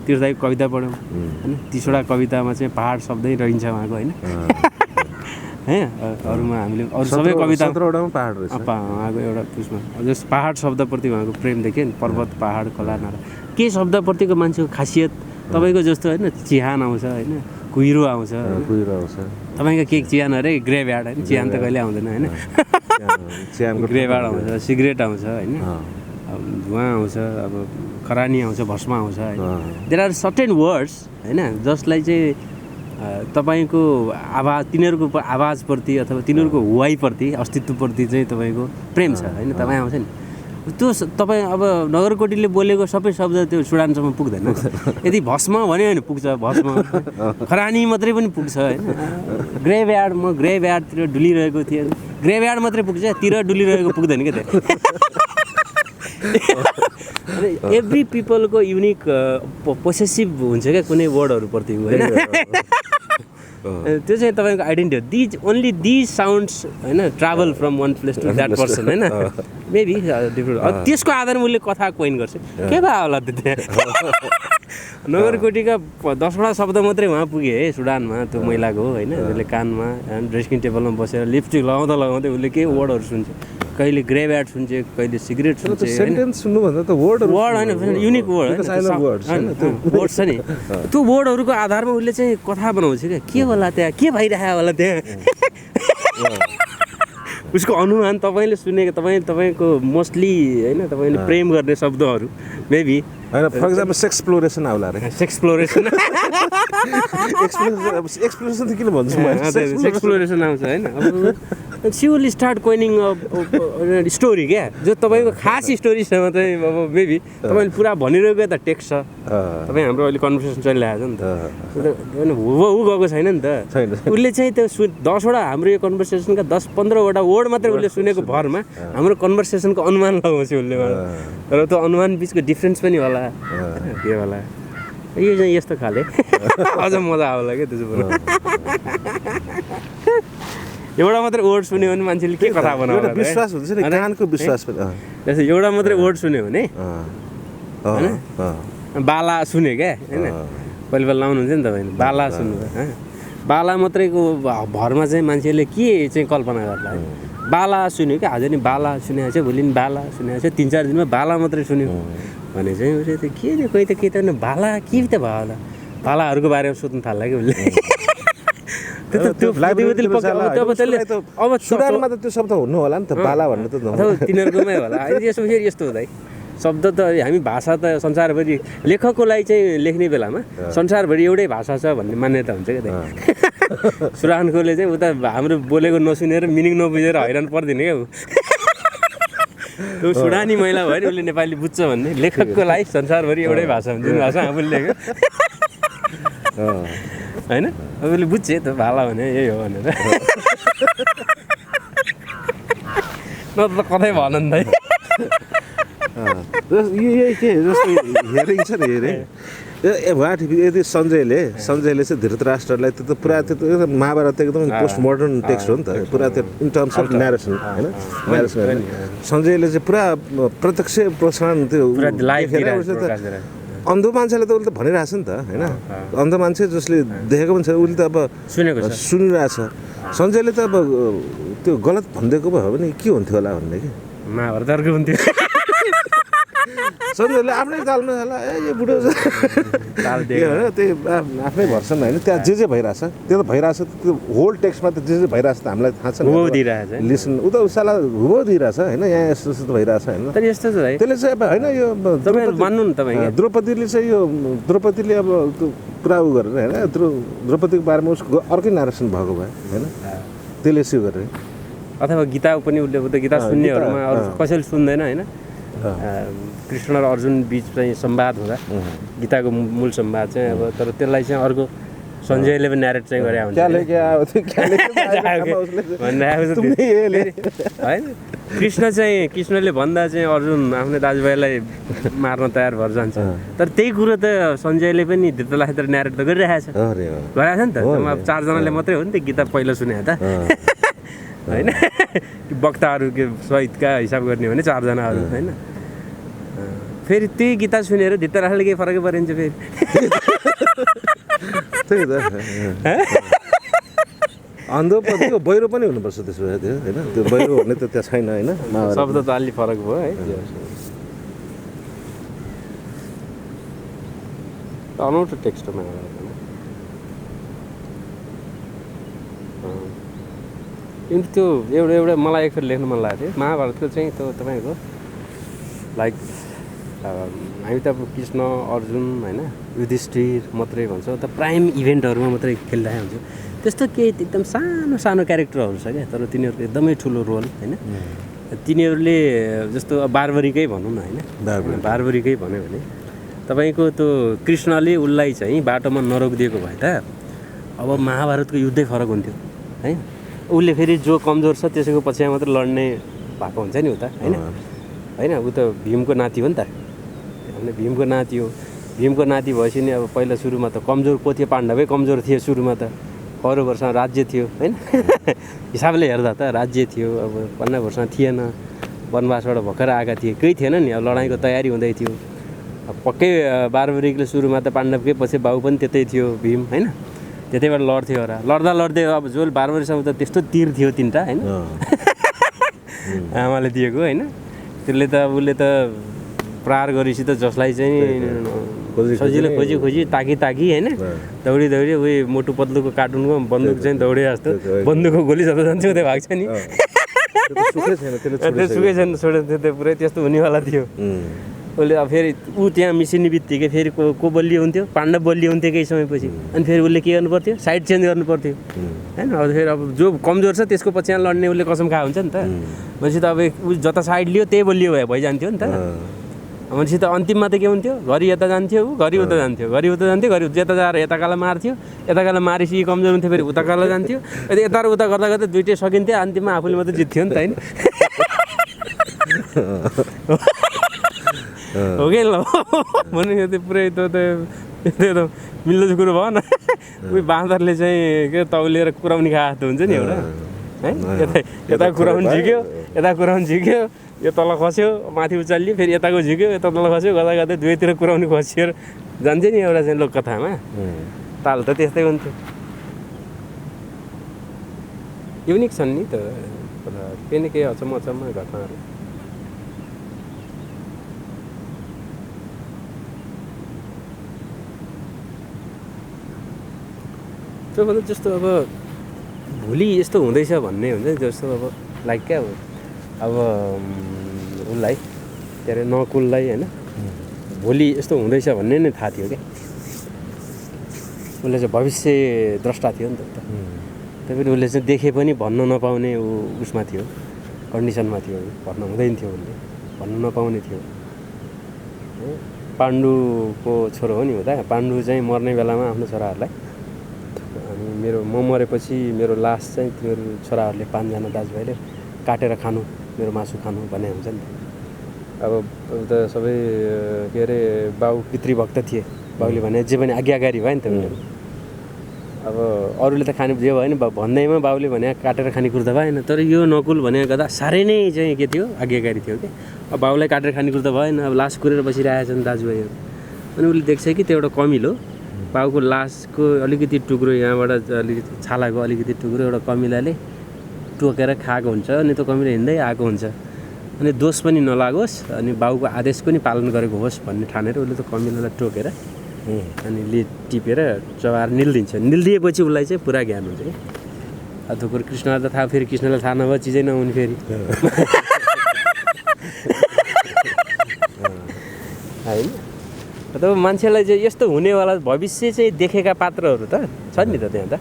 तीर्थाको कविता पढ्यौँ होइन 30वटा कवितामा चाहिँ पहाड शब्दै रहन्छ उहाँको होइन अरूमा हामीले अरू सबै कविता उहाँको एउटा उसमा जस पहाड शब्दप्रति उहाँको प्रेम देख्यो नि पर्वत पहाड खोला नाला के शब्दप्रतिको मान्छेको खासियत तपाईँको जस्तो होइन चिहान आउँछ होइन कुहिरो आउँछ तपाईँको के चिहान अरे ग्रेभ्यार्ड होइन चिहान त कहिले आउँदैन होइन ग्रेभ्यार्ड आउँछ सिगरेट आउँछ होइन धुवा आउँछ अब खरानी आउँछ भस्म आउँछ होइन देयर आर सर्टेन वर्ड्स होइन जसलाई चाहिँ तपाईँको आवाज तिनीहरूको आवाजप्रति अथवा तिनीहरूको हुवाईप्रति अस्तित्वप्रति चाहिँ तपाईँको प्रेम छ होइन तपाईँ आउँछ नि त्यो तपाईँ अब नगरकोटीले बोलेको सबै शब्द त्यो सुडानसम्म पुग्दैन यदि भस्म भन्यो भने पुग्छ भस्म खरानी मात्रै पनि पुग्छ होइन ग्रेभ्यार्ड म ग्रेभ्यार्डतिर डुलिरहेको थिएँ ग्रेभ्यार्ड मात्रै पुग्छ तिर डुलिरहेको पुग्दैन क्या त्यो एभ्री पिपलको युनिक पोसेसिभ हुन्छ क्या कुनै वर्डहरूप्रति होइन त्यो चाहिँ तपाईँको आइडेन्टिटी हो दिज साउन्ड्स होइन travel from one place to that person होइन मेबी डिफ्रेन्ट त्यसको आधारमा उसले कथा कोइन गर्छ के भयो होला त्यो त्यहाँ नगरकोटीका 10वटा शब्द मात्रै उहाँ पुगे है सुडानमा त्यो महिलाको होइन उसले कानमा ड्रेसिङ टेबलमा बसेर लिपस्टिक लगाउँदै उसले के वर्डहरू सुन्छ कहिले ग्रेभ्यार्ड सुन्छ कहिले सिगरेट सुन्छ वर्ड होइन युनिक वर्ड वर्ड छ नि त्यो वर्डहरूको आधारमा उसले चाहिँ कथा बनाउँछ क्या के होला त्यहाँ के भइरहेको होला त्यहाँ उसको अनुमान तपाईँले सुनेको तपाईँको मोस्टली होइन तपाईँले प्रेम गर्ने शब्दहरू मेबी होइन फर इक्जाम्पल सेक्सप्लोरेसन आउला अरे सेक्सप्लोरेसन एक्सप्लोरेसन किन भन्छु म सेक्सप्लोरेसन आउँछ होइन सी विल स्टार्ट कोइनिङ स्टोरी क्या जो तपाईँको खास स्टोरीसँग चाहिँ अब मेबी तपाईँले पुरा भनिरहेको त टेक्स्ट छ तपाईँ हाम्रो अहिले कन्भर्सेसन चलिरहेको छ नि त होइन ऊ गएको छैन नि त उसले चाहिँ त्यो 10वटा हाम्रो यो कन्भर्सेसनका 10-15वटा वर्ड मात्रै उसले सुनेको भरमा हाम्रो कन्भर्सेसनको अनुमान लगाउँछ उसले तर त्यो अनुमान बिचको डिफ्रेन्स पनि होला के होला यो चाहिँ यस्तो खाले अझ मजा आउला क्या त्यसो एउटा मात्रै वर्ड सुन्यो भने मान्छेले के कथा बनाउँछ एउटा विश्वास हुन्छ नि कानको विश्वास पनि त्यसो एउटा मात्रै वर्ड सुन्यो भने अँ बाला सुन्यो क्या होइन पहिले पहिले लाउनुहुन्छ नि तपाईँले बाला सुन्नुभयो बाला मात्रैको भरमा चाहिँ मान्छेले के चाहिँ कल्पना गर्ला बाला सुन्यो क्या आज नि बाला सुनेको छ भोलि नि बाला सुनेको छ 3-4 दिनमा बाला मात्रै सुन्यो भने चाहिँ उसले त के रे कोही त के त बाला के त भयो होला बालाहरूको बारेमा सोध्नु थाल्ला कि उसले अब सुडानमा त त्यो शब्द हुनु होला नि त बाला भन्नु त तिनीहरूकोमै होला यसो फेरि यस्तो हुँदै शब्द त हामी भाषा त संसारभरि लेखकको लागि चाहिँ लेख्ने बेलामा संसारभरि एउटै भाषा छ भन्ने मान्यता हुन्छ क्या सुरानकोले चाहिँ उता हाम्रो बोलेको नसुनेर मिनिङ नबुझेर हैरान पर्दैन क्या त्यो सुडानी महिला भयो नि उसले नेपाली बुझ्छ भन्ने लेखकको लागि संसारभरि एउटै भाषा हुन्छ जुन भाषा आफूले लेख्यो होइन उसले बुझ्छ त भाला भने यही हो भनेर न त कतै भन नि यही के जस्तो हेरिङ छ नि हेरेँ वाट यदि सञ्जयले चाहिँ धृतराष्ट्रलाई त्यो त पुरा त्यो त महाभारत एकदम पोस्ट मोडर्न टेक्स्ट हो नि त पुरा त्यो इन टर्म्स अफ न्यारेसन होइन न्यारेसन सञ्जयले चाहिँ पुरा प्रत्यक्ष प्रसारण त्यो अन्धो मान्छेले त उसले त भनिरहेछ नि त होइन अन्धो मान्छे जसले देखेको पनि छ उसले त अब सुनिरहेछ सञ्जयले त अब त्यो गलत भनिदिएको भयो भने के हुन्थ्यो होला भन्ने कि महाभारत अर्को हुन्थ्यो सञ्जयले आफ्नै तालमा होला यो बुढो त्यही आफ्नै भर्सन होइन त्यहाँ जे भइरहेछ त्यो त भइरहेछ त्यो होल टेक्स्टमा त जे भइरहेछ त हामीलाई थाहा छ नि लिसन उ त उसाला हुबो दिइरहेछ होइन यहाँ यस्तो यस्तो भइरहेछ होइन त्यसले चाहिँ अब होइन यो मान्नु नि तपाईँ द्रौपदीले चाहिँ यो द्रौपदीले अब त्यो पुरा उ गरेर होइन द्रौपदीको बारेमा उसको अर्कै नारेसन भएको भयो होइन त्यसले यसो गरेर अथवा गीता पनि उसले गीता सुन्नेहरूमा अरू कसैले सुन्दैन होइन कृष्ण र अर्जुन बिच चाहिँ संवाद हुँदा गीताको मूल संवाद चाहिँ अब तर त्यसलाई चाहिँ अर्को सञ्जयले पनि न्यारेट चाहिँ गरे हुन्छ होइन कृष्णले भन्दा चाहिँ अर्जुन आफ्नै दाजुभाइलाई मार्न तयार भएर जान्छ तर त्यही कुरो त सञ्जयले पनि धृतराष्ट्र न्यारेट त गरिरहेछ नि त 4 जनाले मात्रै हो नि त गीता पहिला सुने त होइन वक्ताहरूको सहितका हिसाब गर्ने भने 4 जनाहरू होइन फेरि त्यही गीता सुनेर धृतराष्ट्रले केही फरकै परिन्छ फेरि त्यही त अन्धोपतिको बहिरो पनि हुनुपर्छ त्यसो भए त्यो होइन त्यो बहिरो हुने त त्यहाँ छैन होइन शब्द त अलि फरक भयो है अनौठो टेक्स्ट हो महाभारतमा किन्तु त्यो एउटा मलाई एकखेर लेख्नु मन लागेको थियो महाभारतको चाहिँ त्यो तपाईँको लाइक हामी त अब कृष्ण अर्जुन होइन युधिष्ठिर मात्रै भन्छ त प्राइम इभेन्टहरूमा मात्रै खेलिरहेको हुन्छ त्यस्तो केही एकदम सानो सानो क्यारेक्टरहरू छ क्या तर तिनीहरूको एकदमै ठुलो रोल होइन तिनीहरूले जस्तो बारबरीकै भनौँ न होइन बारबरीकै भन्यो भने तपाईँको त्यो कृष्णले उसलाई चाहिँ बाटोमा नरोकिदिएको भए त अब महाभारतको युद्धै फरक हुन्थ्यो है उसले फेरि जो कमजोर छ त्यसैको पछाडि मात्रै लड्ने भएको हुन्छ नि उता होइन होइन ऊ त भीमको नाति हो नि त भीमको नाति हो भीमको नाति भएपछि नि अब पहिला सुरुमा त कमजोर को थियो पाण्डवै कमजोर थियो सुरुमा त कौरवहरूसँग राज्य थियो होइन हिसाबले हेर्दा त राज्य थियो अब पाण्डवहरूसँग थिएन वनवासबाट भर्खर आएका थिए केही थिएन नि अब लडाइँको तयारी हुँदै थियो अब पक्कै बारबरीले सुरुमा त पाण्डवकै पछि बाउ पनि त्यतै थियो भीम होइन त्यतैबाट लड्थ्यो होला लड्दै अब जो बारबरीसँग त त्यस्तो तीर थियो 3टा होइन आमाले दिएको होइन त्यसले त उसले त प्रहार गरेपछि त जसलाई चाहिँ सजिलो खोजी ताकी होइन दौडी उयो मोटु पत्लुको कार्टुनको बन्दुक चाहिँ दौडे जस्तो बन्दुकको गोली जस्तो जान्थ्यो त्यो भाग्छ नि त्यो सुकै छैन छोडेको त्यो पुरै त्यस्तो हुनेवाला थियो उसले अब फेरि ऊ त्यहाँ मिसिने बित्तिकै फेरि को बलियो हुन्थ्यो पाण्डव बलियो हुन्थ्यो केही समयपछि अनि फेरि उसले के गर्नु पर्थ्यो साइड चेन्ज गर्नु पर्थ्यो होइन अब फेरि अब जो कमजोर छ त्यसको पछि लड्ने उसले कसम खाएको हुन्छ नि त भनेपछि त अब ऊ जता साइड लियो त्यही बलियो भइजान्थ्यो नि त भनेपछि त अन्तिममा त के हुन्थ्यो घरि यता जान्थ्यो ऊ घरि उता जान्थ्यो घरि यता जाएर यताकालाई मार्थ्यो यताकालाई मारेपछि कमजोर हुन्थ्यो फेरि उताकालाई जान्थ्यो यता र उता गर्दा गर्दा दुइटै सकिन्थ्यो अन्तिममा आफूले मात्रै जित्थ्यो नि त होइन हो कि ल भन्नु त्यो पुरै त्यो त मिल्दो कुरो भयो न उयो बाँदरले चाहिँ के तौलिएर कुराउनी खाएको हुन्छ नि एउटा है यता कुराउन झिक्यो यता कुराउन झिक्यो यो तल खस्यो माथि उचालियो फेरि यताको झिक्यो यता तल खस्यो गर्दा गर्दै दुवैतिर कुराउनु खसियो जान्छ नि एउटा चाहिँ लोककथामा ताल त त्यस्तै हुन्थ्यो युनिक छन् नि त केही न केही अचम्म घटनाहरू त्योभन्दा जस्तो अब भोलि यस्तो हुँदैछ भन्ने हुन्छ नि जस्तो अब लाइक क्या अब उसलाई के अरे नकुललाई होइन भोलि यस्तो हुँदैछ भन्ने नै थाहा थियो क्या उसले चाहिँ भविष्य द्रष्टा थियो नि त त्यही पनि उसले चाहिँ देखे पनि भन्न नपाउने उसमा थियो कन्डिसनमा थियो भन्न हुँदैन थियो उसले भन्नु नपाउने थियो पाण्डुको छोरो हो नि हुँदा पाण्डु चाहिँ मर्ने बेलामा आफ्नो छोराहरूलाई अनि म मरेपछि मेरो लास चाहिँ तिमीहरू छोराहरूले 5 जना दाजुभाइले काटेर खानु मेरो मासु खानु भन्ने हुन्छ नि अब त सबै के अरे बाउ पितृभक्त थिए बाउले भने जे पनि आज्ञाकारी भयो नि त उनीहरू अब अरूले त खाने जे भयो नि भन्दैमा बाउले भने काटेर खानेकुरा त भएन तर यो नकुल भने गर्दा साह्रै नै चाहिँ के थियो आज्ञाकारी थियो कि अब बाउलाई काटेर खानेकुरा त भएन अब लास कुरेर बसिरहेछन् दाजुभाइहरू अनि उसले देख्छ कि त्यो एउटा कमिलो बाउको लासको अलिकति टुक्रो यहाँबाट अलिकति छालाको अलिकति टुक्रो एउटा कमिलाले टोकेर खाएको हुन्छ अनि त्यो कमिला हिँड्दै आएको हुन्छ अनि दोष पनि नलागोस् अनि बाउको आदेश पनि पालन गरेको होस् भन्ने ठानेर उसले त कमिलालाई टोकेर अनि टिपेर चबाएर निल्दिन्छ निल्दिएपछि उसलाई चाहिँ पुरा ज्ञान हुन्छ कि अब त्यो कुरो कृष्णलाई त थाहा फेरि कृष्णलाई थाहा नभए चिजै नहुने फेरि होइन तब मान्छेलाई चाहिँ यस्तो हुनेवाला भविष्य चाहिँ देखेका पात्रहरू त छन् नि त त्यहाँ त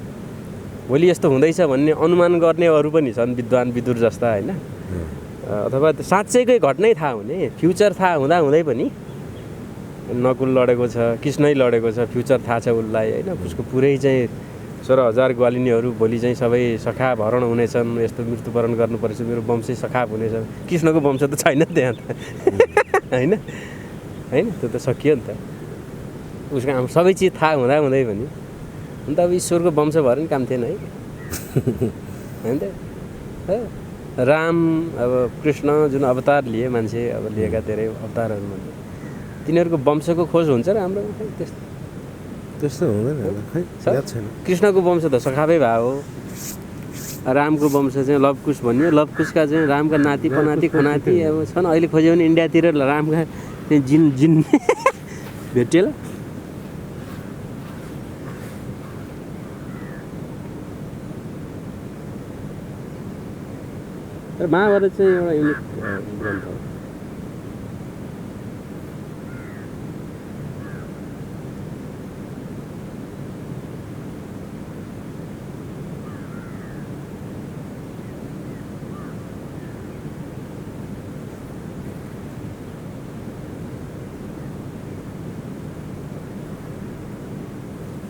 भोलि यस्तो हुँदैछ भन्ने अनुमान गर्नेहरू पनि छन् विद्वान विदुर जस्ता होइन अथवा साँच्चैकै घटनै थाहा हुने फ्युचर थाहा हुँदै पनि नकुल लडेको छ कृष्णै लडेको छ फ्युचर थाहा छ उसलाई होइन उसको पुरै चाहिँ 16,000 ग्वालिनीहरू भोलि चाहिँ सबै सखा भरण हुनेछन् यस्तो मृत्युवरण गर्नुपर्छ मेरो वंशै सखाप हुनेछ कृष्णको वंश त छैन त्यहाँ त होइन होइन त्यो त सकियो नि त उसको सबै चिज थाहा हुँदै पनि अन्त अब ईश्वरको वंश भएर नि काम थिएन है होइन त राम अब कृष्ण जुन अवतार लिए मान्छे अब लिएका धेरै अवतारहरूमा तिनीहरूको वंशको खोज हुन्छ र हाम्रो त्यस्तो हुँदैन खै छैन कृष्णको वंश त सखापै भए हो रामको वंश चाहिँ लवकुश भन्यो लवकुशका चाहिँ रामका नाति पनाति खनाति अब छन् अहिले खोज्यो भने इन्डियातिर रामका त्यहाँ जिन भेटिएला तर महाभारत चाहिँ एउटा युनिक ग्रन्थ हो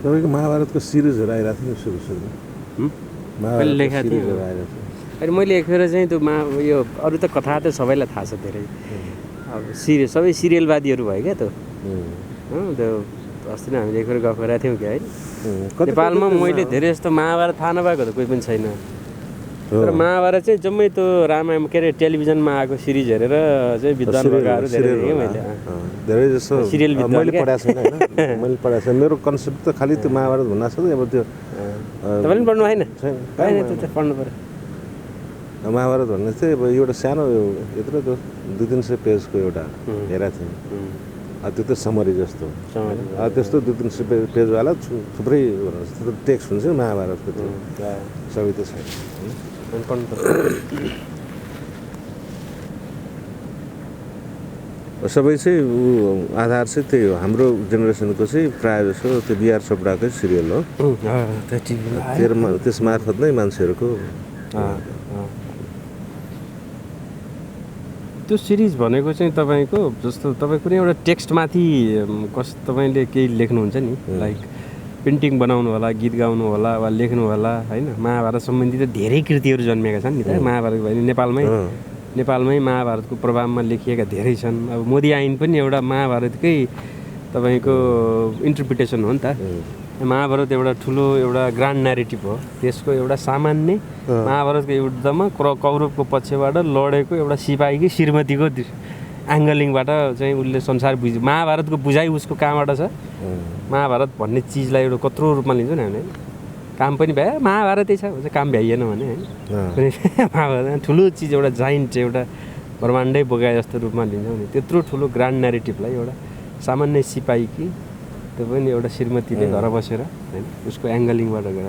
तपाईँको महाभारतको सिरिजहरू आइरहेको थियो नि सुरुमा लेखा थियो अनि मैले एकखेर चाहिँ त्यो यो अरू त कथा त सबैलाई थाहा छ धेरै अब सबै सिरियलवादीहरू भयो क्या त्यो त्यो अस्ति नै हामीले एकखेर गफ गरेका थियौँ क्या है नेपालमा मैले धेरै जस्तो महाभारत थाहा नभएको त कोही पनि छैन तर महाभारत चाहिँ जम्मै त्यो रामायण के अरे टेलिभिजनमा आएको सिरिज हेरेर चाहिँ विद्वान भएकाहरू धेरै देखेँ मैले धेरै जस्तो सिरियल मैले पढाएको छैन होइन मैले पढाएको छैन मेरो कन्सेप्ट त खालि त्यो महाभारत भन्नु छ अब त्यो तपाईँले पनि पढ्नु भएन होइन त्यो त पढ्नु पऱ्यो महाभारत भन्ने चाहिँ अब एउटा सानो यत्रो त्यो 200-300 पेजको एउटा हेरेको थिएँ त्यो त समरी जस्तो त्यस्तो 200-300 पेजवाला थुप्रै टेक्स्ट हुन्छ महाभारतको त्यो सबै त छैन सबै चाहिँ आधार चाहिँ त्यही हो हाम्रो जेनेरेसनको चाहिँ प्रायः जसो त्यो बिआर चोपडाकै सिरियल हो त्यस मार्फत नै मान्छेहरूको त्यो सिरिज भनेको चाहिँ तपाईँको जस्तो तपाईँ कुनै एउटा टेक्स्टमाथि तपाईँले केही लेख्नुहुन्छ नि लाइक पेन्टिङ बनाउनु होला गीत गाउनु होला वा लेख्नु होला होइन महाभारत सम्बन्धी त धेरै कृतिहरू जन्मेका छन् नि त महाभारत भयो नेपालमै महाभारतको प्रभावमा लेखिएका धेरै छन् अब मोदी ऐन पनि एउटा महाभारतकै तपाईँको इन्टरप्रिटेसन हो नि त महाभारत एउटा ठुलो एउटा ग्रान्ड न्यारेटिभ हो, त्यसको एउटा सामान्य महाभारतको युद्धमा कौरवको पक्षबाट लडेको एउटा सिपाहीकी श्रीमतीको एङ्गलिङबाट चाहिँ उसले संसार महाभारतको बुझाइ उसको कहाँबाट छ। महाभारत भन्ने चिजलाई एउटा कत्रो रूपमा लिन्छौँ नि हामीले, काम पनि भ्यायो महाभारतै छ भने काम भ्याइएन भने होइन। महाभारत ठुलो चिज एउटा जाइन्ट एउटा ब्रह्माण्डै बोकाए जस्तो रूपमा लिन्छौँ नि, त्यत्रो ठुलो ग्रान्ड न्यारेटिभलाई एउटा सामान्य सिपाहीकी त्यो पनि एउटा श्रीमतीले घर बसेर होइन उसको एङ्गलिङबाट गएर।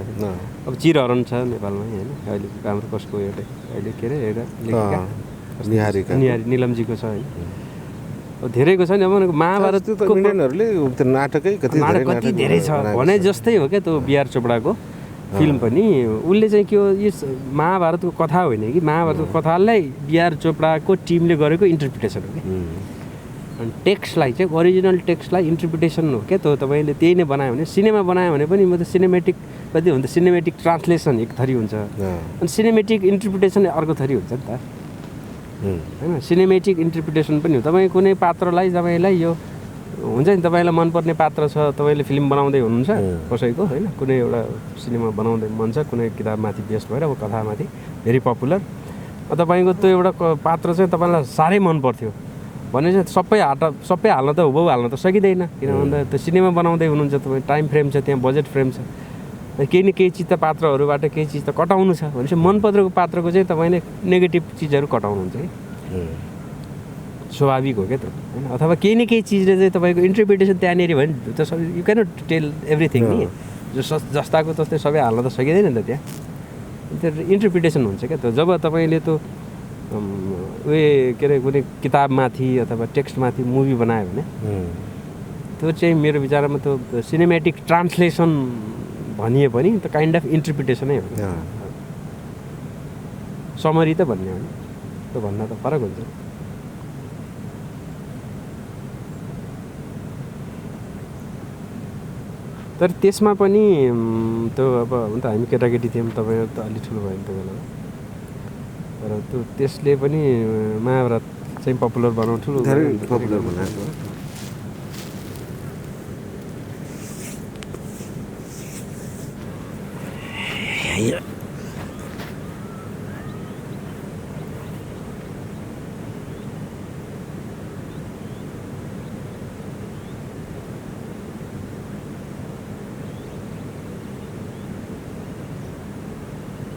अब चिरहरण छ नेपालमा होइन, अहिले हाम्रो कसको एउटा अहिले के अरे एउटा लेखिका निहारी निलमजीको छ होइन। अब धेरैको छ नि। अब महाभारतको नाटक कति धेरै छ भने जस्तै हो क्या त्यो बिआर चोपडाको फिल्म पनि। उसले चाहिँ के हो, यो महाभारतको कथा होइन कि महाभारतको कथालाई बिआर चोपडाको टिमले गरेको इन्टरप्रिटेसन हो कि। अनि टेक्स्टलाई चाहिँ ओरिजिनल टेक्स्टलाई इन्टरप्रिटेसन हो क्या। त्यो तपाईँले त्यही नै बनायो भने, सिनेमा बनायो भने पनि म त सिनेमेटिक कति हुन्छ, सिनेमेटिक ट्रान्सलेसन एक थरी हुन्छ अनि सिनेमेटिक इन्टरप्रिटेसन अर्को थरी हुन्छ नि त होइन। सिनेमेटिक इन्टरप्रिटेसन पनि हो, तपाईँ कुनै पात्रलाई तपाईँलाई यो हुन्छ नि, तपाईँलाई मनपर्ने पात्र छ, तपाईँले फिल्म बनाउँदै हुनुहुन्छ कसैको होइन, कुनै एउटा सिनेमा बनाउँदै मन छ, कुनै किताबमाथि बेस भएर अब कथामाथि भेरी पपुलर, तपाईँको त्यो एउटा पात्र चाहिँ तपाईँलाई साह्रै मन पर्थ्यो भने चाहिँ सबै हाल्न त हुबहु हाल्न त सकिँदैन, किन भन्दा त्यो सिनेमा बनाउँदै हुनुहुन्छ तपाईँ, टाइम फ्रेम छ, त्यहाँ बजेट फ्रेम छ, केही न केही चिज त पात्रहरूबाट केही चिज त कटाउनु छ भनेपछि मन परेको पात्रको चाहिँ तपाईँले नेगेटिभ चिजहरू कटाउनुहुन्छ है, स्वाभाविक हो क्या त होइन। अथवा केही न केही चिजले चाहिँ तपाईँको इन्टरप्रिटेसन त्यहाँनिर भयो नि त, यु क्यानट टेल एभ्रिथिङ नि, जस्ताको तस्तै सबै हाल्न त सकिँदैन नि त, त्यहाँ त्यो इन्टरप्रिटेसन हुन्छ क्या त। जब तपाईँले त्यो उयो के अरे कुनै किताबमाथि अथवा टेक्स्टमाथि मुभी बनायो भने त्यो चाहिँ मेरो विचारमा त्यो सिनेमेटिक ट्रान्सलेसन भनिए पनि त काइन्ड अफ इन्टरप्रिटेसनै हो, समरी त भन्ने हो नि, त्यो भन्न त फरक हुन्छ। तर त्यसमा पनि त्यो अब हुन त हामी केटाकेटी थियौँ, तपाईँहरू त अलि ठुलो भयो नि त्यो बेलामा, तर त्यो त्यसले पनि महाभारत चाहिँ पपुलर बनाउनु ठुलो पपुलर बनाएको। Yeah.